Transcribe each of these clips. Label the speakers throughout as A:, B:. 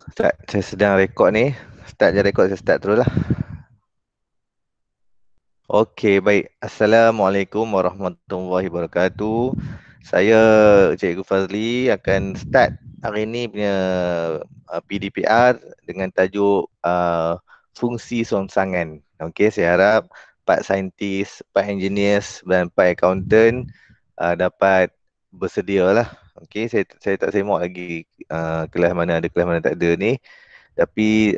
A: Start, saya sedang rekod ni. Start je rekod, saya start terus lah. Okey, baik. Assalamualaikum warahmatullahi wabarakatuh. Saya Cikgu Fazli akan start hari ni punya PDPR dengan tajuk fungsi songsangan. Okey, saya harap Pak Saintis, Pak Engineers dan Pak Accountant dapat bersedia lah. Okey, saya tak semak lagi kelas mana ada, kelas mana tak ada ni. Tapi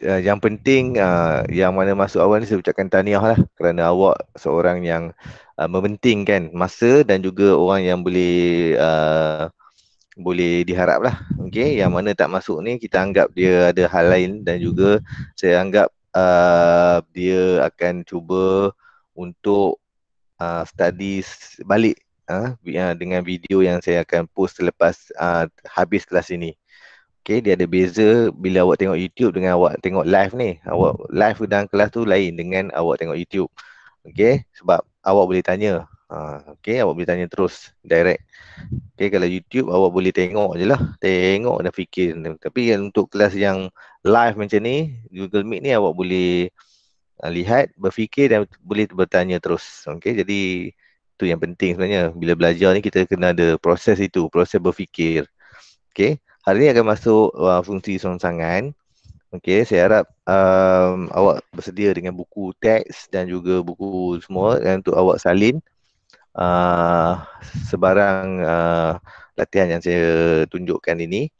A: yang penting yang mana masuk awal ni saya ucapkan tahniah lah kerana awak seorang yang mementingkan masa dan juga orang yang boleh diharap lah. Okay? Yang mana tak masuk ni kita anggap dia ada hal lain dan juga saya anggap dia akan cuba untuk study balik dengan video yang saya akan post selepas habis kelas ini. Okay, dia ada beza bila awak tengok YouTube dengan awak tengok live ni. Awak live dalam kelas tu lain dengan awak tengok YouTube. Okay, sebab awak boleh tanya. Okay, awak boleh tanya terus, direct. Okay, kalau YouTube awak boleh tengok je lah. Tengok dan fikir. Tapi untuk kelas yang live macam ni, Google Meet ni awak boleh lihat, berfikir dan boleh bertanya terus. Okay, jadi itu yang penting sebenarnya. Bila belajar ni kita kena ada proses itu, proses berfikir. Okay, hari ni akan masuk fungsi songsangan. Okay, saya harap awak bersedia dengan buku teks dan juga buku semua dan untuk awak salin uh, sebarang latihan yang saya tunjukkan ini.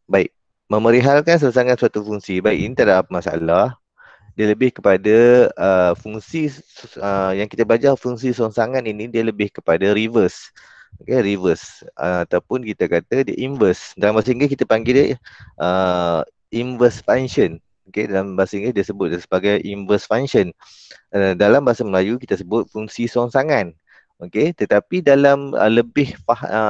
A: Baik, memerihalkan songsangan suatu fungsi. Baik, ini tak ada apa masalah. Dia lebih kepada fungsi yang kita belajar fungsi songsangan ini dia lebih kepada reverse. Okay, reverse ataupun kita kata dia inverse. Dalam bahasa Inggeris kita panggil dia inverse function. Okay, dalam bahasa Inggeris dia sebut dia sebagai inverse function. Dalam bahasa Melayu kita sebut fungsi songsangan. Okay, tetapi dalam lebih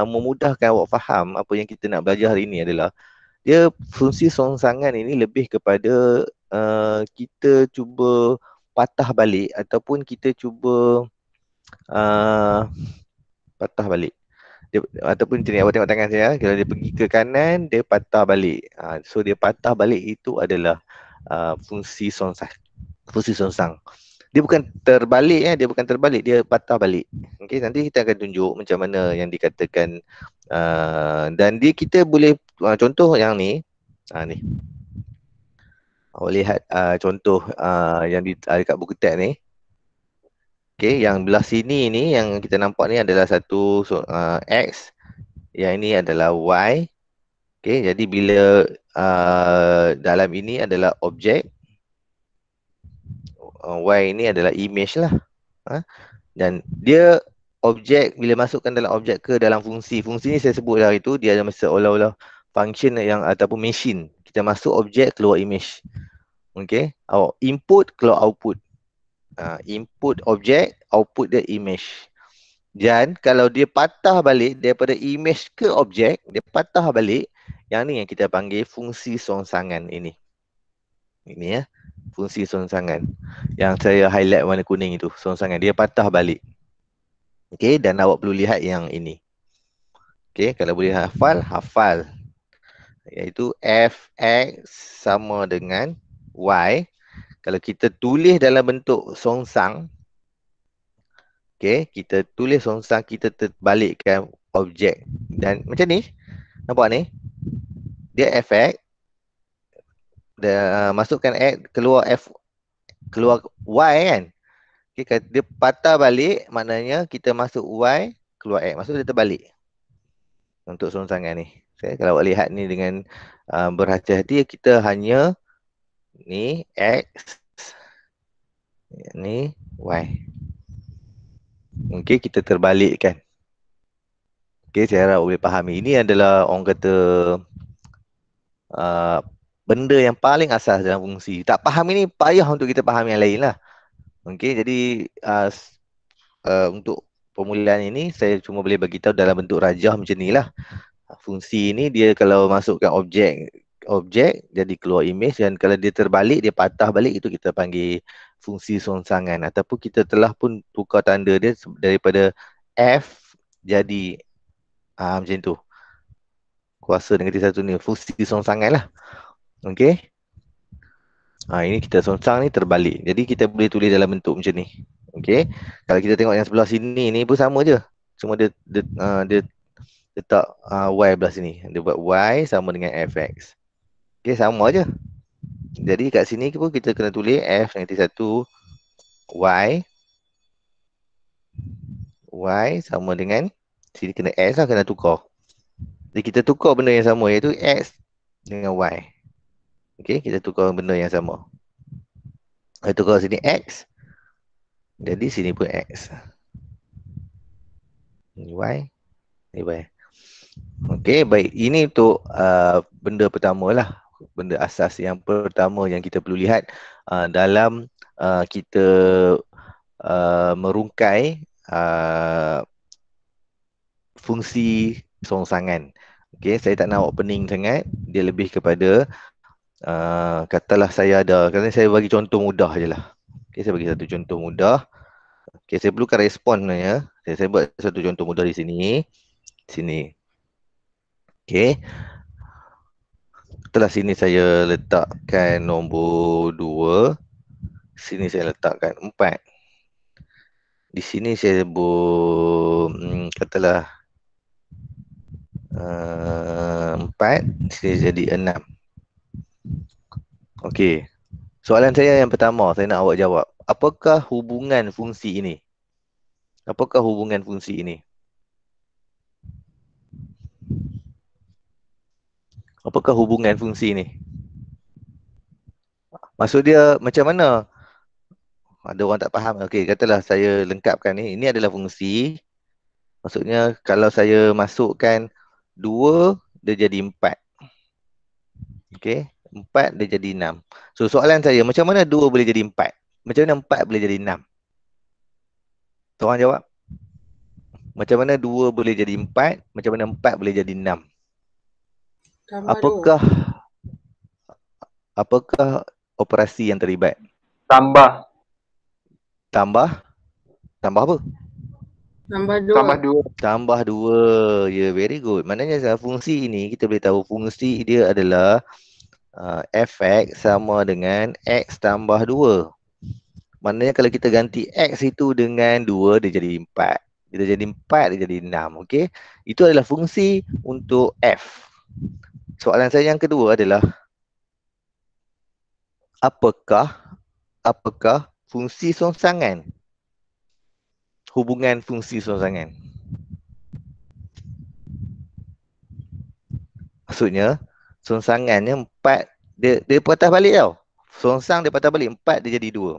A: memudahkan awak faham apa yang kita nak belajar hari ini adalah dia fungsi songsangan ini lebih kepada kita cuba patah balik ataupun kita cuba uh, patah balik dia, ataupun macam ni awak tengok tangan saya, kalau dia pergi ke kanan dia patah balik. So dia patah balik itu adalah fungsi songsang. Fungsi songsang. Dia bukan terbalik dia bukan terbalik, dia patah balik. Okey, nanti kita akan tunjuk macam mana yang dikatakan dan dia kita boleh contoh yang ni. Ni. Awak lihat contoh yang dekat buku teks ni. Okey, yang belah sini ni yang kita nampak ni adalah satu X, yang ini adalah Y. Okey, jadi bila dalam ini adalah objek, Y ini adalah image lah. Dan dia objek, bila masukkan dalam objek ke dalam fungsi. Fungsi ni saya sebut hari tu dia ada seolah-olah function yang ataupun machine. Kita masuk objek keluar image. Okey, awak input keluar output. Input objek, output dia image. Dan kalau dia patah balik daripada image ke objek, dia patah balik, yang ni yang kita panggil fungsi songsangan ini. Ini fungsi songsangan. Yang saya highlight warna kuning itu, songsangan. Dia patah balik. Okey, dan awak perlu lihat yang ini. Okey, kalau boleh hafal. Iaitu Fx sama dengan Y. Kalau kita tulis dalam bentuk songsang, okay, kita tulis songsang, kita terbalikkan objek. Dan macam ni, nampak ni? Dia Fx, dia masukkan X, keluar Y kan? Okay, dia patah balik, maknanya kita masuk Y, keluar X. Maksud dia terbalik. Untuk songsangan ni. Okay, kalau awak lihat ni dengan berhati-hati, kita hanya ni X, ni Y. Okay, kita terbalikkan. Okay, saya harap boleh fahami. Ini adalah orang kata benda yang paling asas dalam fungsi. Tak faham ini, payah untuk kita faham yang lain lah. Okay, jadi untuk permulaan ini, saya cuma boleh bagi tahu dalam bentuk rajah macam ni lah. Fungsi ini dia kalau masukkan objek jadi keluar image, dan kalau dia terbalik, dia patah balik, itu kita panggil fungsi songsangan. Ataupun kita telah pun tukar tanda dia daripada F jadi macam tu. kuasa negatif 1 ni, fungsi songsangan lah. Okey. Ini kita songsang ni terbalik. Jadi kita boleh tulis dalam bentuk macam ni. Okey. Kalau kita tengok yang sebelah sini ni pun sama je. Cuma dia letak y belah sini. Dia buat y sama dengan fx. Okey, sama je. Jadi kat sini pun kita kena tulis f negatif 1 y sama dengan sini kena s lah, kena tukar. Jadi kita tukar benda yang sama iaitu x dengan y. Okey, kita tukar benda yang sama. Kita tukar sini x. Jadi sini pun x. Y. Y. Okey, baik. Ini untuk benda pertama lah. Benda asas yang pertama yang kita perlu lihat dalam kita merungkai fungsi songsangan. Okey, saya tak nak awak pening sangat. Dia lebih kepada katalah katanya saya bagi contoh mudah je lah. Okey, saya bagi satu contoh mudah. Okey, saya perlukan respon sebenarnya. Saya buat satu contoh mudah di sini. Sini. Okey. Setelah sini saya letakkan nombor 2. Sini saya letakkan 4. Di sini saya sebut katalah 4. Sini jadi 6. Okey. Soalan saya yang pertama, saya nak awak jawab. Apakah hubungan fungsi ini? Apakah hubungan fungsi ini? Apakah hubungan fungsi ini? Maksud dia macam mana? Ada orang tak faham. Okey, katalah saya lengkapkan ni. Ini adalah fungsi. Maksudnya kalau saya masukkan 2, dia jadi 4. Okey, 4 dia jadi 6. So soalan saya, macam mana 2 boleh jadi 4? Macam mana 4 boleh jadi 6? Tolong jawab. Macam mana 2 boleh jadi 4? Macam mana 4 boleh jadi 6? Apakah operasi yang terlibat?
B: Tambah
A: apa?
C: Tambah 2.
A: Tambah 2. Ya, very good. Maknanya fungsi ini kita boleh tahu fungsi dia adalah fx sama dengan x tambah 2. Maknanya kalau kita ganti x itu dengan 2, dia jadi 4. Dia jadi 4, dia jadi 6. Okey. Itu adalah fungsi untuk f. Soalan saya yang kedua adalah apakah fungsi songsangan? Hubungan fungsi songsangan. Maksudnya songsangannya 4, dia patah balik tau. Songsang dia patah balik, 4 dia jadi 2.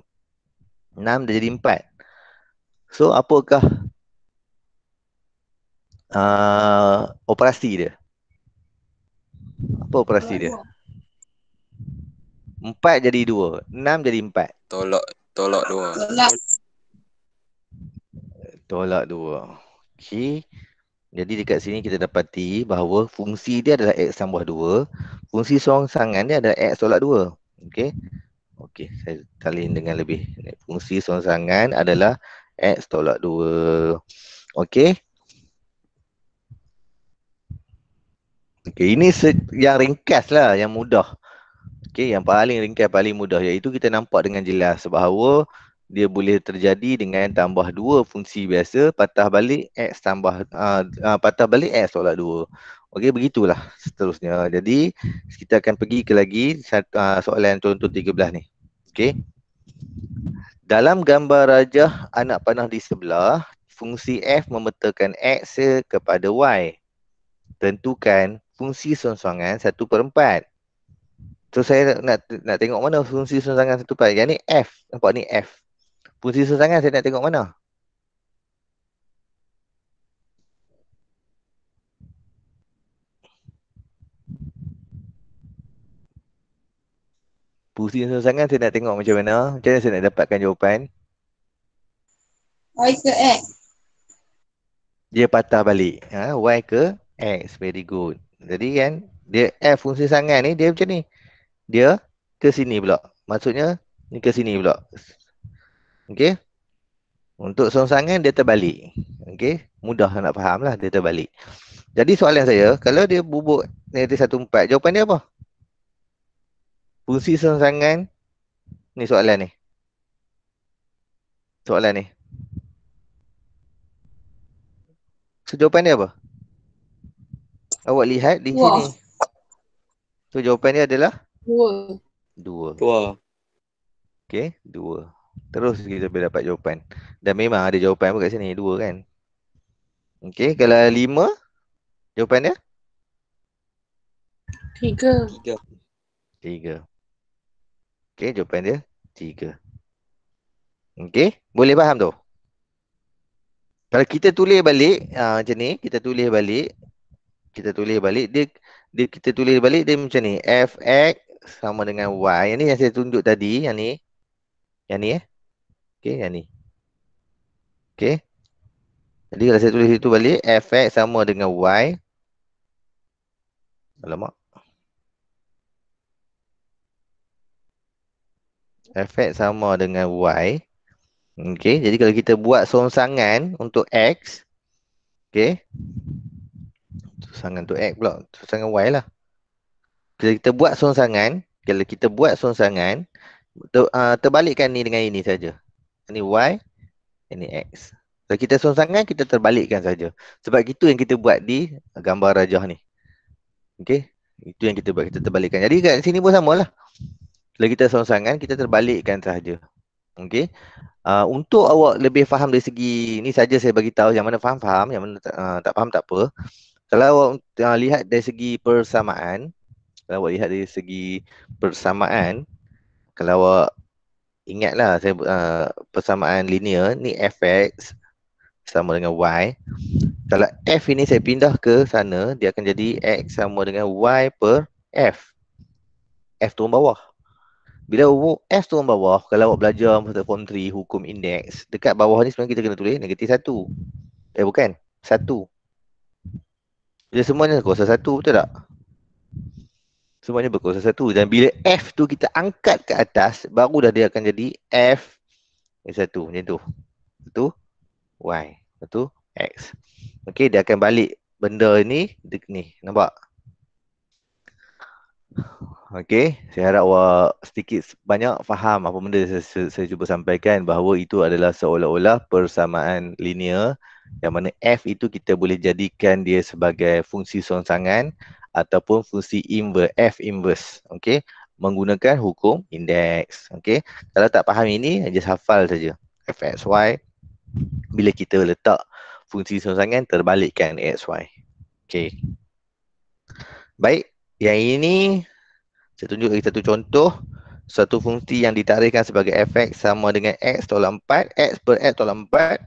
A: 6 dia jadi 4. So apakah operasi dia? Apa operasi dia? 4 jadi 2, 6 jadi 4.
D: Tolak 2.
A: Tolak 2. Okey. Jadi dekat sini kita dapati bahawa fungsi dia adalah x tambah 2. Fungsi songsangan dia adalah x tolak 2. Okey. Okey, saya salin dengan lebih. Fungsi songsangan adalah x tolak 2. Okey. Okey, ini yang ringkas lah, yang mudah. Okey, yang paling ringkas, paling mudah, iaitu kita nampak dengan jelas bahawa dia boleh terjadi dengan tambah 2 fungsi biasa, patah balik x x tolak 2. Okey, begitulah seterusnya. Jadi kita akan pergi ke lagi soalan contoh 13 ni. Okey. Dalam gambar rajah anak panah di sebelah, fungsi f memetakan x kepada y. Tentukan fungsi songsangan 1/4. So saya nak tengok mana fungsi songsangan 1/4. Yang ni f. Nampak ni f. Fungsi songsangan saya nak tengok mana? Fungsi songsangan saya nak tengok macam mana? Macam mana saya nak dapatkan jawapan?
C: Y ke X?
A: Dia patah balik. Y ke X. Very good. Jadi kan, dia f fungsi songsangan ni dia macam ni. Dia ke sini pula. Maksudnya ni ke sini pula. Okey. Untuk songsangan dia terbalik. Okey. Mudah nak faham lah, dia terbalik. Jadi soalan saya, kalau dia bubuk negatif 1/4, jawapan dia apa? Fungsi songsangan, ni soalan ni. Soalan ni. So jawapan dia apa? Awak lihat di sini.
C: Wah.
A: So jawapan dia adalah
C: 2.
A: 2.
B: Tua.
A: Okey, 2. Terus kita boleh dapat jawapan. Dan memang ada jawapan pun kat sini, 2 kan. Okey, kalau 5, jawapan dia?
C: 3.
B: 3.
A: 3. Okey, jawapan dia 3. Okey, boleh faham tu? Kalau kita tulis balik, macam ni, kita tulis balik, kita tulis balik dia macam ni, fx sama dengan y. Yang ni yang saya tunjuk tadi, yang ni. Yang ni okey, yang ni. Okey. Jadi kalau saya tulis itu balik, fx sama dengan y. Alamak. Fx sama dengan y. Okey, jadi kalau kita buat songsangan untuk x, okey. Songsangan untuk x pula, songsangan y lah. Kalau kita buat songsangan, terbalikkan ni dengan ini saja. Ini y, ini x. Kalau kita songsangan, kita terbalikkan saja. Sebab itu yang kita buat di gambar rajah ni. Okey, itu yang kita buat, kita terbalikkan. Jadi kat sini pun samalah. Kalau kita songsangan, kita terbalikkan saja. Okey. Untuk awak lebih faham dari segi ni saja saya bagi tahu, yang mana faham, yang mana tak faham tak apa. Kalau awak lihat dari segi persamaan, kalau awak ingatlah saya persamaan linear ni fx sama dengan y. Kalau f ini saya pindah ke sana, dia akan jadi x sama dengan y per f. F turun bawah. Bila F turun bawah, kalau awak belajar masa form 3 hukum indeks, dekat bawah ni sebenarnya kita kena tulis negatif 1. Bukan, 1. Bila semuanya kuasa 1, betul tak? Semuanya berkuasa 1. Dan bila F tu kita angkat ke atas, baru dah dia akan jadi F 1. Macam tu. Itu Y. Itu X. Okey, dia akan balik benda ni, ni. Nampak? Okey, saya harap awak sedikit banyak faham apa benda saya cuba sampaikan, bahawa itu adalah seolah-olah persamaan linear yang mana f itu kita boleh jadikan dia sebagai fungsi songsangan ataupun fungsi inverse, f inverse. Okey, menggunakan hukum indeks. Okey, kalau tak faham ini, just hafal saja fxy. Bila kita letak fungsi songsangan, terbalikkan xy. Okey. Baik, yang ini saya tunjuk lagi satu contoh. Satu fungsi yang ditarikkan sebagai fx sama dengan x tolak 4. X per x tolak 4.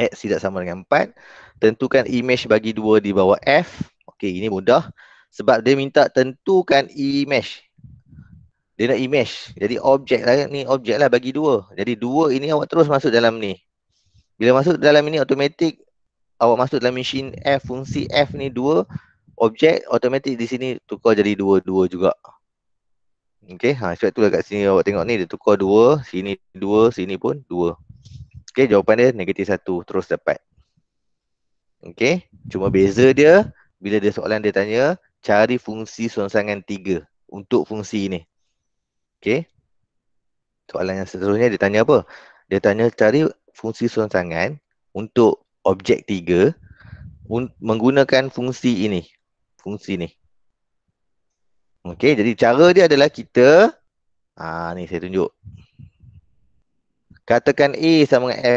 A: X tidak sama dengan 4. Tentukan image bagi 2 di bawah f. Okey, ini mudah. Sebab dia minta tentukan image. Dia nak image. Jadi objek lah, ni objek lah bagi 2. Jadi 2 ini awak terus masuk dalam ni. Bila masuk dalam ini, automatik awak masuk dalam mesin f, fungsi f ni 2. Objek automatik di sini tukar jadi 2 juga. Okey, sebab itulah kat sini awak tengok ni dia tukar 2, sini 2, sini pun 2. Okey, jawapan dia negatif 1 terus dapat. Okey, cuma beza dia bila dia soalan dia tanya cari fungsi songsangan 3 untuk fungsi ni. Okey. Soalan yang seterusnya dia tanya apa? Dia tanya cari fungsi songsangan untuk objek 3 menggunakan fungsi ini. Fungsi ni. Okey, jadi cara dia adalah kita ni saya tunjuk. Katakan A sama dengan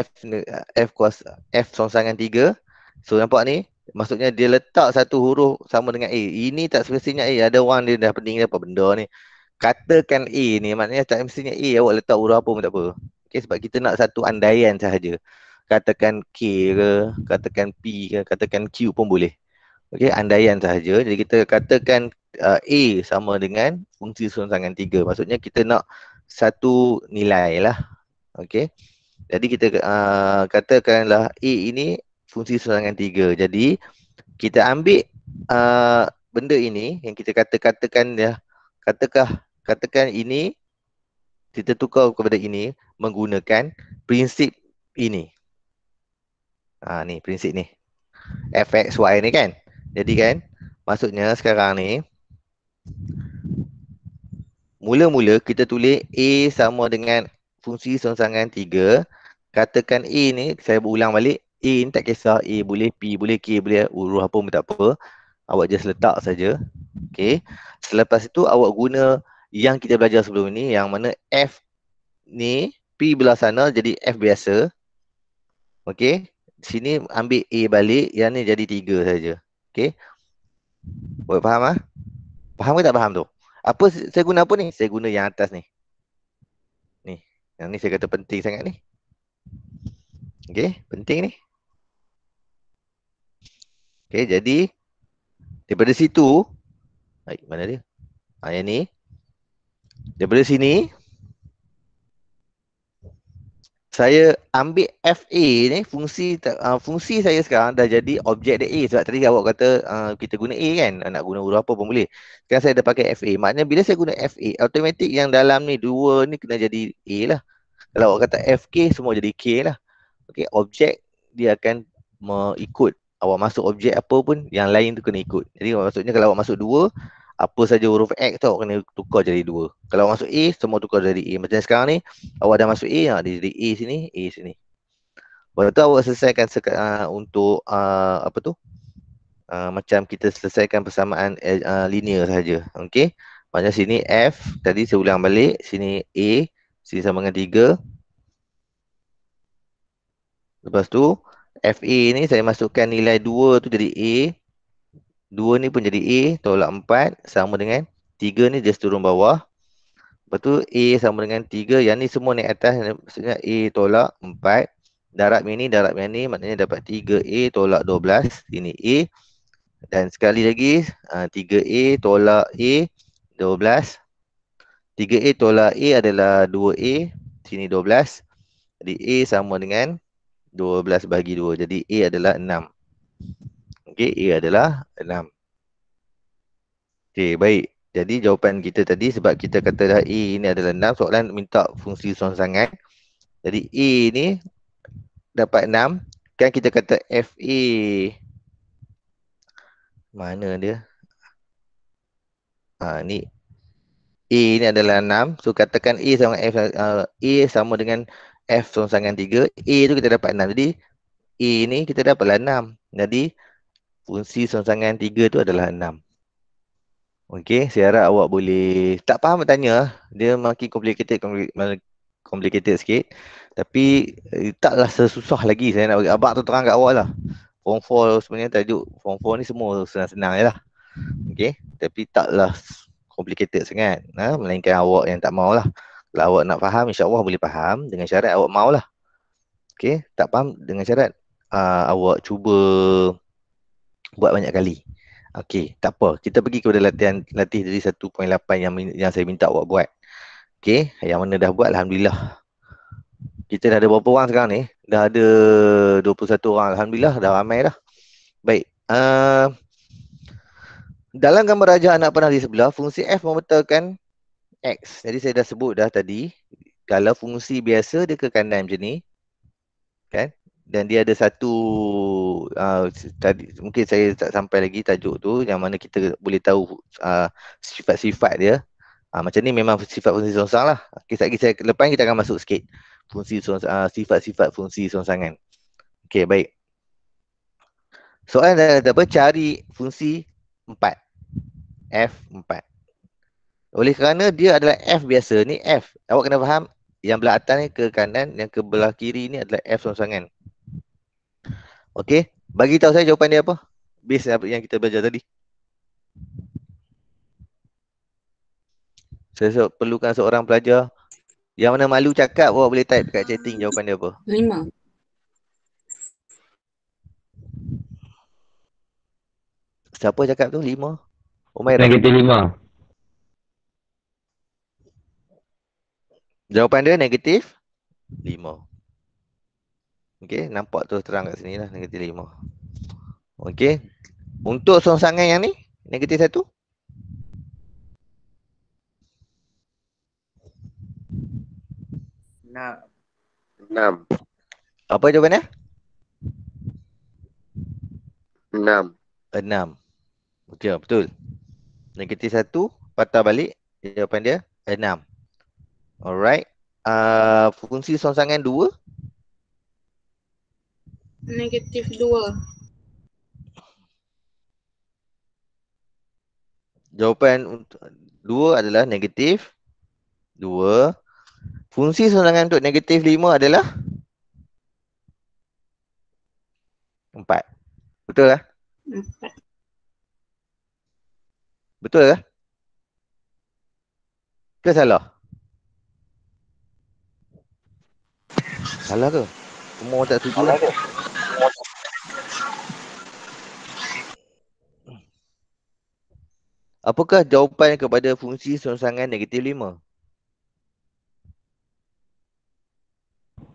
A: F songsangan 3. So nampak ni, maksudnya dia letak satu huruf sama dengan A. Ini tak semestinya A, ada orang dia dah pening apa benda ni. Katakan A ni, maknanya tak semestinya A awak letak huruf apa pun tak apa. Okay, sebab kita nak satu andaian sahaja. Katakan K ke, katakan P ke, katakan Q pun boleh. Okey, andaian sahaja. Jadi kita katakan A sama dengan fungsi songsangan 3. Maksudnya kita nak satu nilai lah. Okey. Jadi kita katakanlah A ini fungsi songsangan 3. Jadi kita ambil benda ini yang kita katakan ya. Katakan ini kita tukar kepada ini menggunakan prinsip ini. Ni prinsip ni. Fxy ni kan. Jadi kan, maksudnya sekarang ni, mula-mula kita tulis A sama dengan fungsi songsangan 3. Katakan A ni, saya berulang balik. A ni tak kisah. A boleh P, boleh Q, boleh huruf apa pun tak apa. Awak just letak saja. Okay. Selepas itu awak guna yang kita belajar sebelum ni, yang mana F ni, P belah sana jadi F biasa. Okay. Sini ambil A balik, yang ni jadi 3 saja. Okay. Buat faham ah? Faham ke tak faham tu? Apa saya guna apa ni? Saya guna yang atas ni. Ni. Yang ni saya kata penting sangat ni. Okay. Penting ni. Okay. Jadi daripada situ, mana dia? Yang ni. Daripada sini, saya ambil FA ni, fungsi saya sekarang dah jadi objek dia A. Sebab tadi awak kata kita guna A kan, nak guna huruf apa pun boleh. Sekarang saya dah pakai FA. Maknanya bila saya guna FA, automatik yang dalam ni dua ni kena jadi A lah. Kalau awak kata FK, semua jadi K lah. Okay, objek dia akan mengikut. Awak masuk objek apa pun, yang lain tu kena ikut. Jadi maksudnya kalau awak masuk 2, apa saja huruf X tu awak kena tukar jadi 2. Kalau awak masuk A, semua tukar jadi A. Macam sekarang ni, awak dah masuk A, dia jadi A sini, A sini. Lepas tu awak selesaikan untuk apa tu? Macam kita selesaikan persamaan linear saja. Okey. Macam sini F, tadi saya ulang balik, sini A, sini sama dengan 3. Lepas tu FA ni saya masukkan nilai 2 tu jadi A. 2 ni pun jadi A, tolak 4 sama dengan 3 ni just turun bawah. Lepas tu A sama dengan 3, yang ni semua naik atas, maksudnya A tolak 4. Darab yang ni maknanya dapat 3A tolak 12. Ini A. Dan sekali lagi 3A tolak A 12. 3A tolak A adalah 2A. Sini 12. Jadi A sama dengan 12 bagi 2. Jadi A adalah 6. Okey, A adalah 6. Okey, baik. Jadi jawapan kita tadi, sebab kita kata dah A ni adalah 6, soalan minta fungsi songsangan. Jadi A ni dapat 6. Kan kita kata FA. Mana dia? Ni A ni adalah 6. So katakan A sama F, A sama dengan F songsangan 3. A tu kita dapat 6. Jadi A ni kita dapatlah 6. Jadi fungsi songsangan 3 tu adalah 6. Okey, saya harap awak boleh, tak faham bertanya, dia makin complicated sikit. Tapi taklah sesusah lagi saya nak bagi abang tu terang kat awak lah. Form 4 sebenarnya tajuk Form 4 ni semua senang-senang je lah. Okey, tapi taklah complicated sangat. Melainkan awak yang tak mau lah. Kalau awak nak faham, insya-Allah boleh faham, dengan syarat awak mau lah. Okey, tak faham dengan syarat awak cuba buat banyak kali. Okey, tak apa. Kita pergi kepada latih dari 1.8 yang saya minta awak buat. Okey, yang mana dah buat, alhamdulillah. Kita dah ada berapa orang sekarang ni? Dah ada 21 orang. Alhamdulillah, dah ramai dah. Baik. Dalam gambar rajah anak panah di sebelah, fungsi F membetulkan X. Jadi saya dah sebut dah tadi, kalau fungsi biasa dia ke kanan macam ni, kan? Dan dia ada satu tadi mungkin saya tak sampai lagi tajuk tu, yang mana kita boleh tahu sifat-sifat dia. Macam ni memang sifat fungsi songsang lah. Lepas ni kita akan masuk sikit sifat-sifat fungsi songsangan. Okey, baik. Soalan dah apa? Cari fungsi 4. F4. Oleh kerana dia adalah F biasa, ni F. Awak kena faham, yang belah atas ni ke kanan, yang ke belah kiri ni adalah F songsangan. Okey, bagi tahu saya jawapan dia apa? Base yang kita belajar tadi. Saya perlukan seorang pelajar yang mana malu cakap, awak boleh type dekat chatting jawapan dia apa?
C: 5.
A: Siapa cakap tu? 5? Umairah.
B: Negatif 5.
A: Jawapan dia negatif 5. Okey, nampak tu terang kat sini lah, negatif 5. Okey. Untuk songsangan yang ni, negatif 1.
D: 6.
A: Apa jawapannya?
D: 6.
A: 6. Okey, betul. Negatif 1 patah balik, jawapan dia 6. Alright. Fungsi songsangan 2.
C: Negatif 2.
A: Jawapan untuk 2 adalah negatif 2. Fungsi songsangan untuk negatif 5 adalah 4. Betul lah?
C: 4.
A: Betul lah? Ke salah? Salah ke? Semua orang tak setuju lah. Apakah jawapan kepada fungsi songsangan negatif 5?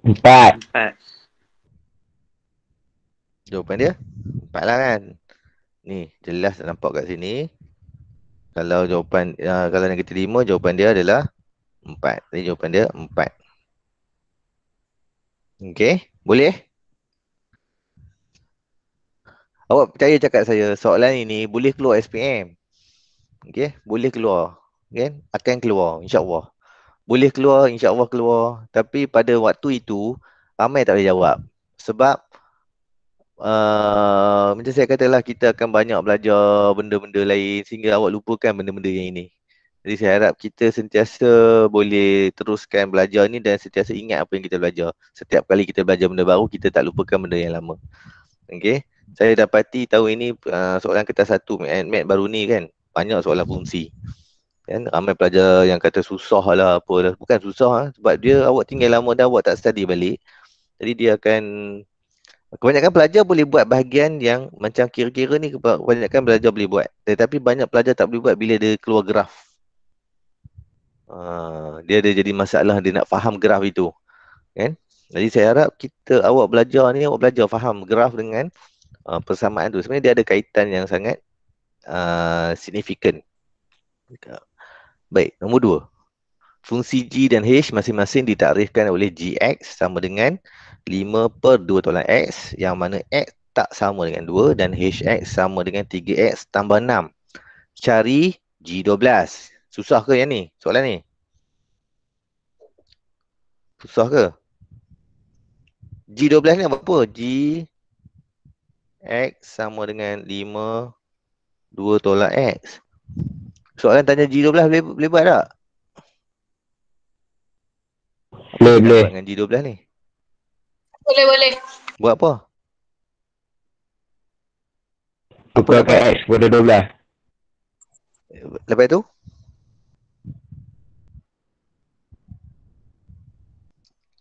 B: 4.
D: 4.
A: Jawapan dia 4 lah kan? Ni jelas nampak kat sini. Kalau jawapan kalau negatif 5, jawapan dia adalah 4. Jadi jawapan dia 4. Okey, boleh? Awak percaya cakap saya, soalan ini boleh keluar SPM. Okey, boleh keluar. Kan? Akan keluar insya-Allah. Boleh keluar, insya-Allah keluar. Tapi pada waktu itu ramai tak boleh jawab. Sebab macam saya katalah, kita akan banyak belajar benda-benda lain sehingga awak lupakan benda-benda yang ini. Jadi saya harap kita sentiasa boleh teruskan belajar ni dan sentiasa ingat apa yang kita belajar. Setiap kali kita belajar benda baru, kita tak lupakan benda yang lama. Okey. Saya dapati tahun ini soalan kertas 1 mat baru ni kan, banyak soalan fungsi. Kan ramai pelajar yang kata susah lah apa lah. Bukan susah sebab dia awak tinggal lama dah, awak tak study balik. Jadi dia akan, kebanyakan pelajar boleh buat bahagian yang macam kira-kira ni, kebanyakan pelajar boleh buat. Tetapi banyak pelajar tak boleh buat bila dia keluar graf. Dia ada jadi masalah, dia nak faham graf itu. Kan? Jadi saya harap awak belajar faham graf dengan persamaan tu. Sebenarnya dia ada kaitan yang sangat signifikan. Baik, nombor 2. Fungsi G dan H masing-masing ditakrifkan oleh Gx sama dengan 5/2 tolak X, yang mana X tak sama dengan 2 dan Hx sama dengan 3X tambah 6. Cari G12. Susah ke yang ni? Soalan ni? Susah ke? G12 ni apa? G X sama dengan 5/2 tolak X. Soalan tanya G12 boleh buat tak? Apa kita nak buat dengan G12 ni?
C: Boleh.
A: Buat apa?
B: Tukarkan X kepada 12.
A: Lepas tu?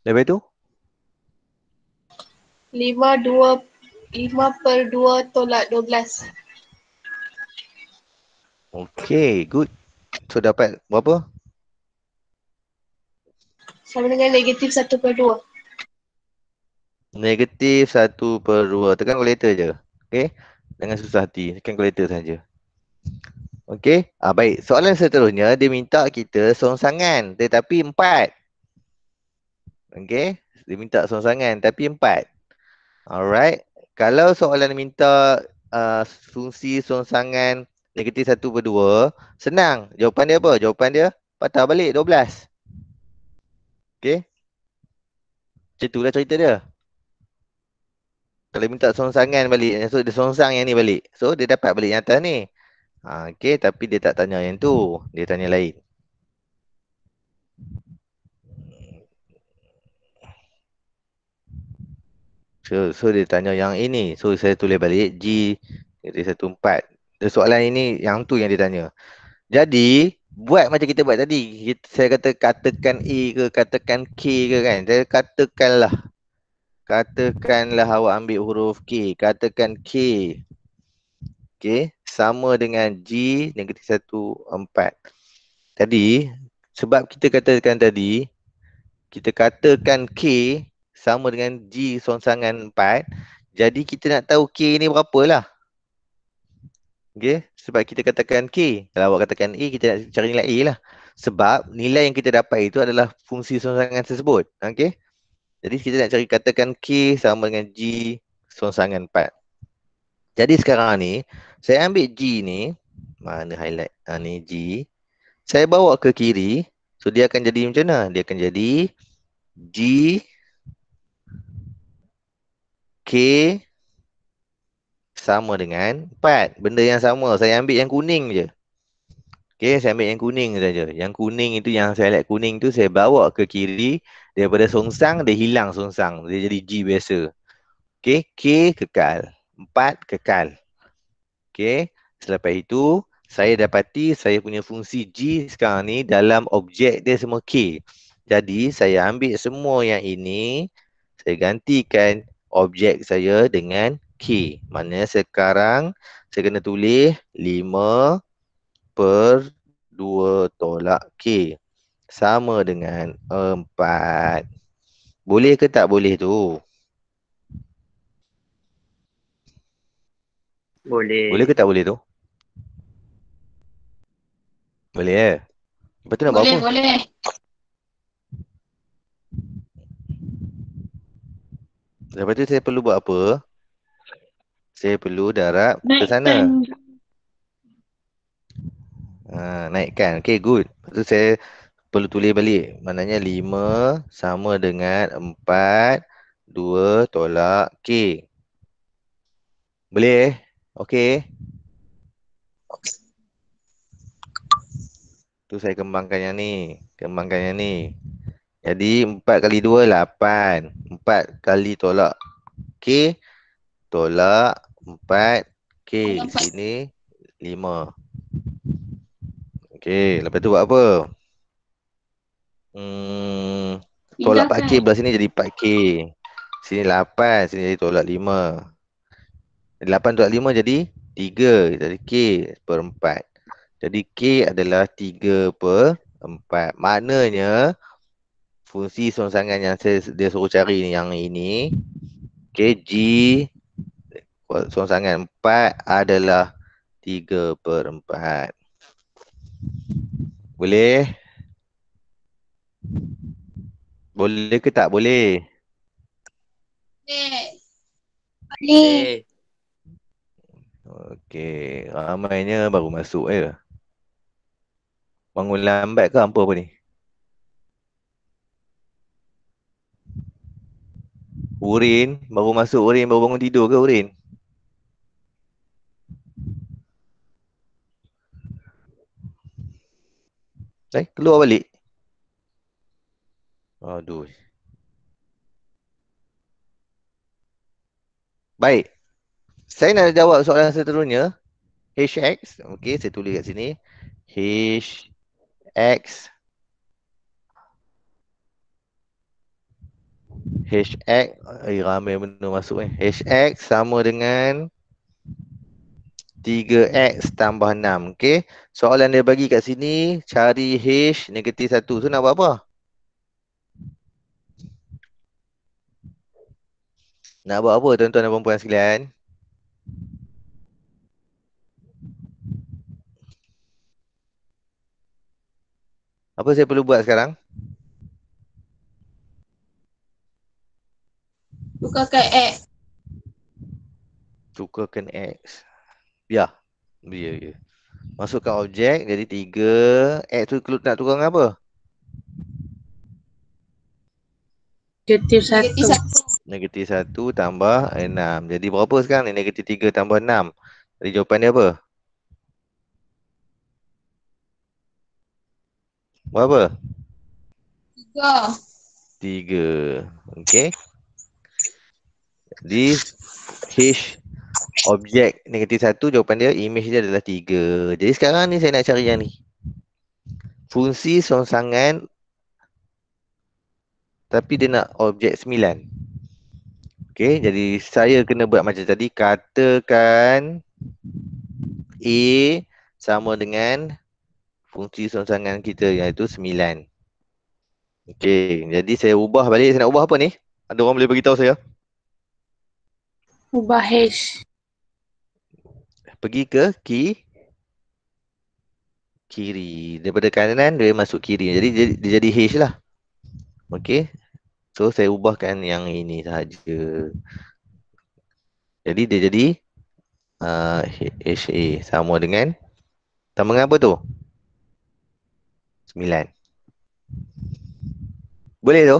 A: Lepas tu?
C: 5/2 tolak 12.
A: Okay, good. So dapat berapa?
C: Sama dengan negatif 1/2.
A: Negatif 1/2. Tekan kalkulator je. Okay. Jangan susah hati. Tekan kalkulator saja. Okay. Baik. Soalan seterusnya, dia minta kita songsangan. Tetapi 4. Okay. Dia minta songsangan tapi 4. Alright. Kalau soalan minta fungsi songsangan negatif 1/2, senang. Jawapan dia apa? Jawapan dia patah balik 12. Okay. Macam itulah cerita dia. Kalau minta songsangan balik, so dia songsang yang ni balik. So dia dapat balik yang atas ni. Okay, tapi dia tak tanya yang tu. Dia tanya lain. So dia tanya yang ini. So saya tulis balik G jadi 14. Soalan ini yang tu yang dia tanya. Jadi buat macam kita buat tadi. Saya katakan A ke, katakan K ke kan. Saya katakanlah awak ambil huruf K. Katakan K. Okay. Sama dengan G negatif 14. Tadi, sebab kita katakan tadi, kita katakan K sama dengan G songsangan 4. Jadi kita nak tahu K ni berapa lah. Okay. Sebab kita katakan K. Kalau awak katakan A, kita nak cari nilai A lah. Sebab nilai yang kita dapat itu adalah fungsi songsangan tersebut. Okay. Jadi kita nak cari katakan K sama dengan G songsangan 4. Jadi sekarang ni, saya ambil G ni, mana highlight? Ni G. Saya bawa ke kiri, so dia akan jadi macam mana? Dia akan jadi G, K sama dengan 4. Benda yang sama, saya ambil yang kuning je. Okay, saya ambil yang kuning saja. Yang kuning itu, yang saya highlight kuning tu, saya bawa ke kiri. Daripada songsang, dia hilang songsang. Dia jadi G biasa. Okay, K kekal. 4 kekal. Okay, selepas itu, saya dapati saya punya fungsi G sekarang ni dalam objek dia semua K. Jadi, saya ambil semua yang ini, saya gantikan objek saya dengan K. Maknanya sekarang, saya kena tulis 5/2 tolak K. Sama dengan 4. Boleh ke tak boleh tu? Boleh ke
D: Boleh.
A: tak boleh tu? Boleh eh? Lepas tu nak buat
C: Boleh,
A: apa?
C: boleh.
A: Lepas tu saya perlu buat apa? Saya perlu darab ke sana.
C: Naikkan.
A: Naikkan. Okay, good. Lepas tu saya perlu tulis balik. Maknanya 5 sama dengan 4/2 tolak K. Boleh? Okay. Tu saya kembangkan yang ni. Kembangkan yang ni. Jadi 4 kali 2, 8. 4 kali tolak K, tolak 4K.
C: Tolak 4.
A: Sini 5. Okay, lepas tu buat apa? Tolak 4K
C: Pindahkan.
A: belah sini jadi 4K. Sini 8, sini jadi tolak 5. 8 tolak 5 jadi 3. Jadi K per 4. Jadi K adalah 3/4. Maknanya fungsi songsangan yang dia suruh cari ni, yang ini, okay, G songsangan 4 adalah 3/4. Boleh? Boleh ke tak boleh?
C: Boleh.
D: Boleh.
A: Okey, ramainya baru masuk je. Bangun lambat ke apa ni? Urin, baru masuk Urin, baru bangun tidur ke Urin? Keluar balik. Aduh. Baik. Saya nak jawab soalan seterusnya. HX, okey, saya tulis kat sini. HX ramai benda masuk ni. HX sama dengan 3X tambah 6. Okey. Soalan dia bagi kat sini, cari H negatif 1. So nak buat apa? Nak buat apa tuan-tuan dan puan-puan sekalian? Apa saya perlu buat sekarang?
C: Tukarkan X.
A: Tukarkan X. Ya. Ya. Masukkan objek jadi 3. X tu nak tukar dengan apa?
C: Negatif 1.
A: Negatif 1 tambah 6. Jadi berapa sekarang ni? Negatif 3 tambah 6. Jadi jawapan dia apa? Berapa? 3. Okey. Jadi H objek negatif 1, jawapan dia, image dia adalah 3. Jadi sekarang ni saya nak cari yang ni. Fungsi songsangan tapi dia nak objek 9. Okey, jadi saya kena buat macam tadi. Katakan A sama dengan fungsi songsangan kita, iaitu 9. Okey, jadi saya ubah balik. Saya nak ubah apa ni? Ada orang boleh beritahu saya?
C: Ubah H.
A: Pergi ke kiri. Daripada kanan dia masuk kiri. Jadi dia jadi H lah. Okey. So saya ubahkan yang ini sahaja. Jadi dia jadi HA sama dengan apa tu? 9. Boleh tu?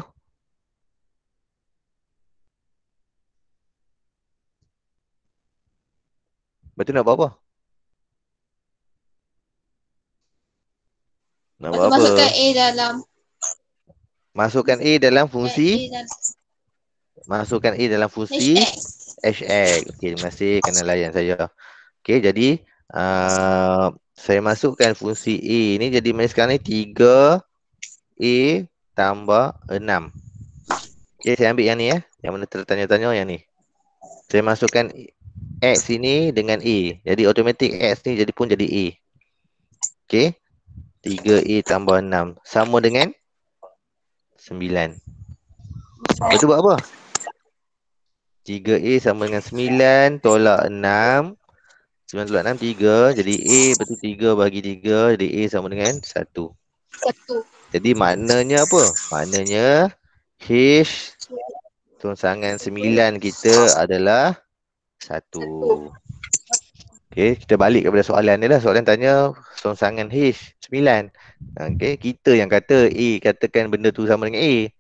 A: Lepas tu nak buat apa? Nak
C: Lepas
A: buat
C: tu
A: apa?
C: masukkan A dalam.
A: Masukkan A dalam
C: A
A: fungsi.
C: dalam
A: Masukkan A dalam fungsi
C: HX.
A: HX. Okey, terima kasih kerana layan saya. Okey, jadi saya masukkan fungsi A ni jadi macam sekarang ni 3A tambah 6. Okey, saya ambil yang ni ya. Yang mana tertanya-tanya yang ni. Saya masukkan X ini dengan A. Jadi automatik X ni jadi pun jadi A. Okey. 3A tambah 6 sama dengan 9. Lepas tu buat apa? 3A sama dengan 9 tolak 6. 9 tolak 6, 3. Jadi A, lepas tu 3 bagi 3. Jadi A sama dengan 1.
C: 1.
A: Jadi maknanya apa? Maknanya H rongsangan 9 kita adalah 1. Okey, kita balik kepada soalan dia lah. Soalan tanya rongsangan H 9. Okey, kita yang kata A, katakan benda tu sama dengan A.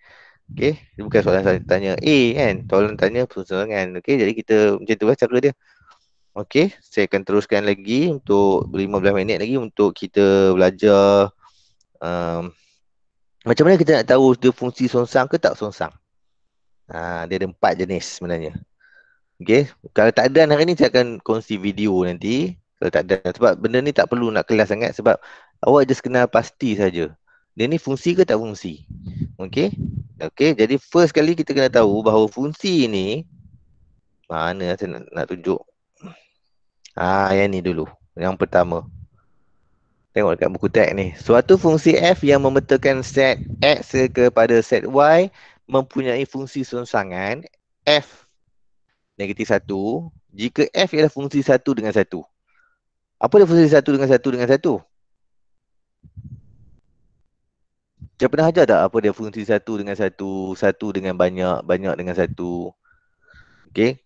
A: Okey, dia bukan soalan saya tanya A kan. Soalan tanya rongsangan. Okey, jadi kita macam tu lah cara dia. Okey, saya akan teruskan lagi untuk 15 minit lagi untuk kita belajar macam mana kita nak tahu dia fungsi songsang ke tak songsang. Dia ada 4 jenis sebenarnya. Okey, kalau tak ada hari ni saya akan kongsi video nanti. Kalau tak ada, sebab benda ni tak perlu nak kelas sangat sebab awak just kenal pasti saja. Dia ni fungsi ke tak fungsi. Okey. Okey, jadi first kali kita kena tahu bahawa fungsi ni mana saya nak tunjuk. Yang ni dulu. Yang pertama. Tengok dekat buku teks ni. Suatu fungsi f yang memetakan set x kepada set y mempunyai fungsi songsangan f negatif 1 jika f ialah fungsi 1 dengan 1. Apa dia fungsi 1 dengan 1 dengan 1? Saya pernah ajar tak apa dia fungsi 1 dengan 1, 1 dengan banyak, banyak dengan 1. Okey.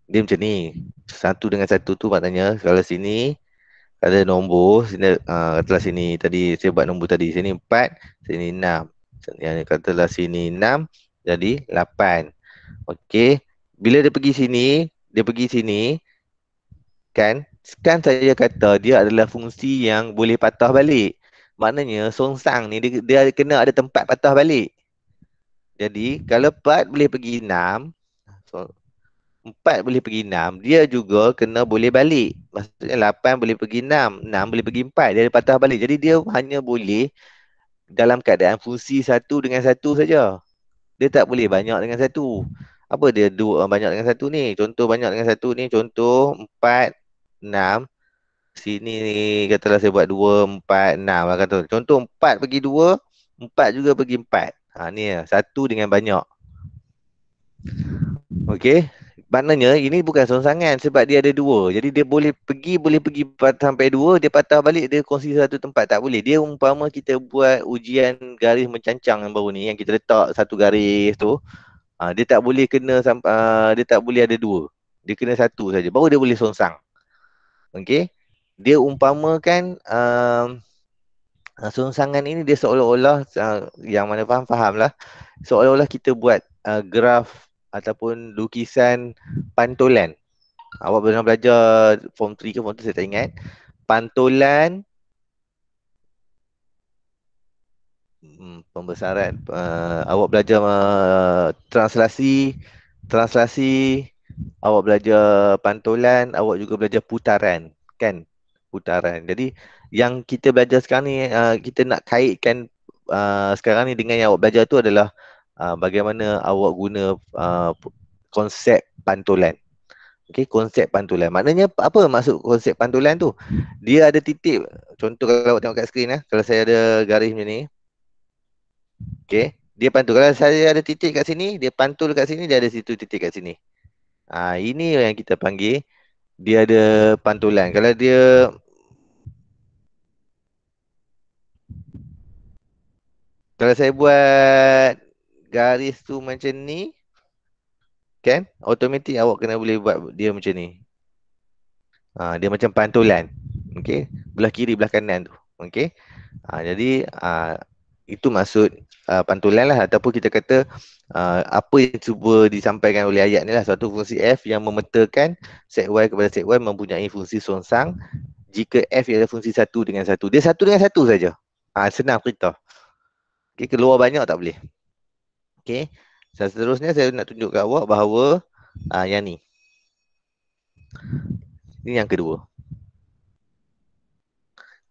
A: Dia macam ni. 1 dengan 1 tu maknanya kalau sini ada nombor, sini katalah sini tadi saya buat nombor tadi, sini 4, sini 6. Yang katalah sini 6 jadi 8. Okey. Bila dia pergi sini kan saya kata dia adalah fungsi yang boleh patah balik. Maknanya songsang ni dia kena ada tempat patah balik. Jadi kalau 4 boleh pergi 6, so 4 boleh pergi 6, dia juga kena boleh balik. Maksudnya 8 boleh pergi 6, 6 boleh pergi 4, dia ada patah balik. Jadi dia hanya boleh dalam keadaan fungsi 1 dengan 1 saja. Dia tak boleh banyak dengan 1. Apa dia banyak dengan 1 ni? Contoh banyak dengan 1 ni, contoh 4, 6. Sini ni katalah saya buat 2, 4, 6 lah kata. Contoh 4 pergi 2, 4 juga pergi 4. Ni lah, 1 dengan banyak. Okey. Maknanya ini bukan songsangan sebab dia ada 2. Jadi dia boleh pergi sampai 2, dia patah balik, dia kongsi satu tempat. Tak boleh. Dia umpama kita buat ujian garis mencancang yang baru ni, yang kita letak satu garis tu, dia tak boleh kena dia tak boleh ada 2. Dia kena 1 saja. Baru dia boleh songsang. Okey. Dia umpamakan songsangan ini dia seolah-olah yang mana faham lah, seolah-olah kita buat graf ataupun lukisan pantulan. Awak pernah belajar form 3 ke form 2 saya tak ingat. Pantulan pembesaran, awak belajar translasi, awak belajar pantulan, awak juga belajar putaran, kan? Putaran. Jadi yang kita belajar sekarang ni, kita nak kaitkan sekarang ni dengan yang awak belajar tu adalah bagaimana awak guna konsep pantulan. Okey, konsep pantulan. Maknanya apa maksud konsep pantulan tu? Dia ada titik. Contoh kalau awak tengok kat skrin, kalau saya ada garis macam ni. Okey, dia pantul. Kalau saya ada titik kat sini, dia pantul kat sini, dia ada situ titik kat sini. Ini yang kita panggil dia ada pantulan. Kalau saya buat garis tu macam ni, kan? Automatik awak kena boleh buat dia macam ni. Dia macam pantulan. Okey, belah kiri belah kanan tu. Okey. Jadi itu maksud pantulan lah, ataupun kita kata apa yang cuba disampaikan oleh ayat ni lah, suatu fungsi f yang memetakan set y kepada set y mempunyai fungsi songsang jika f ialah fungsi satu dengan satu. Dia satu dengan satu saja. Senang cerita. Okey, keluar banyak tak boleh. Okey. Seterusnya saya nak tunjuk kat awak bahawa yang ni. Ini yang kedua.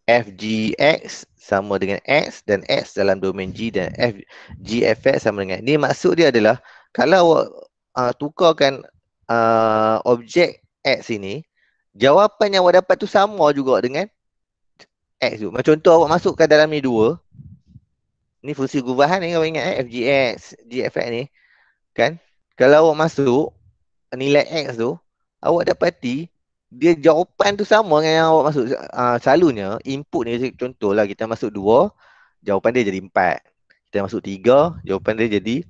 A: FGX sama dengan X dan X dalam domain G dan GFX sama dengan. Ini maksud dia adalah kalau awak tukarkan objek X ini, jawapan yang awak dapat tu sama juga dengan X tu. Macam contoh awak masukkan dalam ni dua. Ni fungsi gubahan ni, awak ingat FGX, GFX ni kan. Kalau awak masuk nilai X tu, awak dapati dia jawapan tu sama dengan yang awak masuk. Selalunya input ni, contohlah kita masuk 2, jawapan dia jadi 4. Kita masuk 3, jawapan dia jadi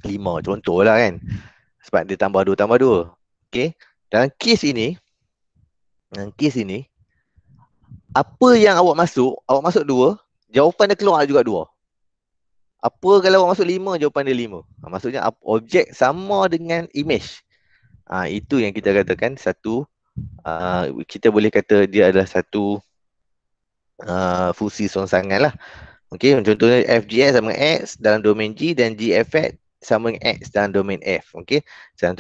A: 5. Contohlah kan. Sebab dia tambah 2 tambah 2. Okey. Dalam kes ini, apa yang awak masuk 2, jawapan dia keluar juga 2. Apa kalau awak masuk 5, jawapan dia 5. Maksudnya objek sama dengan image. Itu yang kita katakan satu, kita boleh kata dia adalah satu fungsi songsangan lah. Okey, contohnya FGX sama dengan X dalam domain G dan GFX sama dengan X dalam domain F. Okey, saya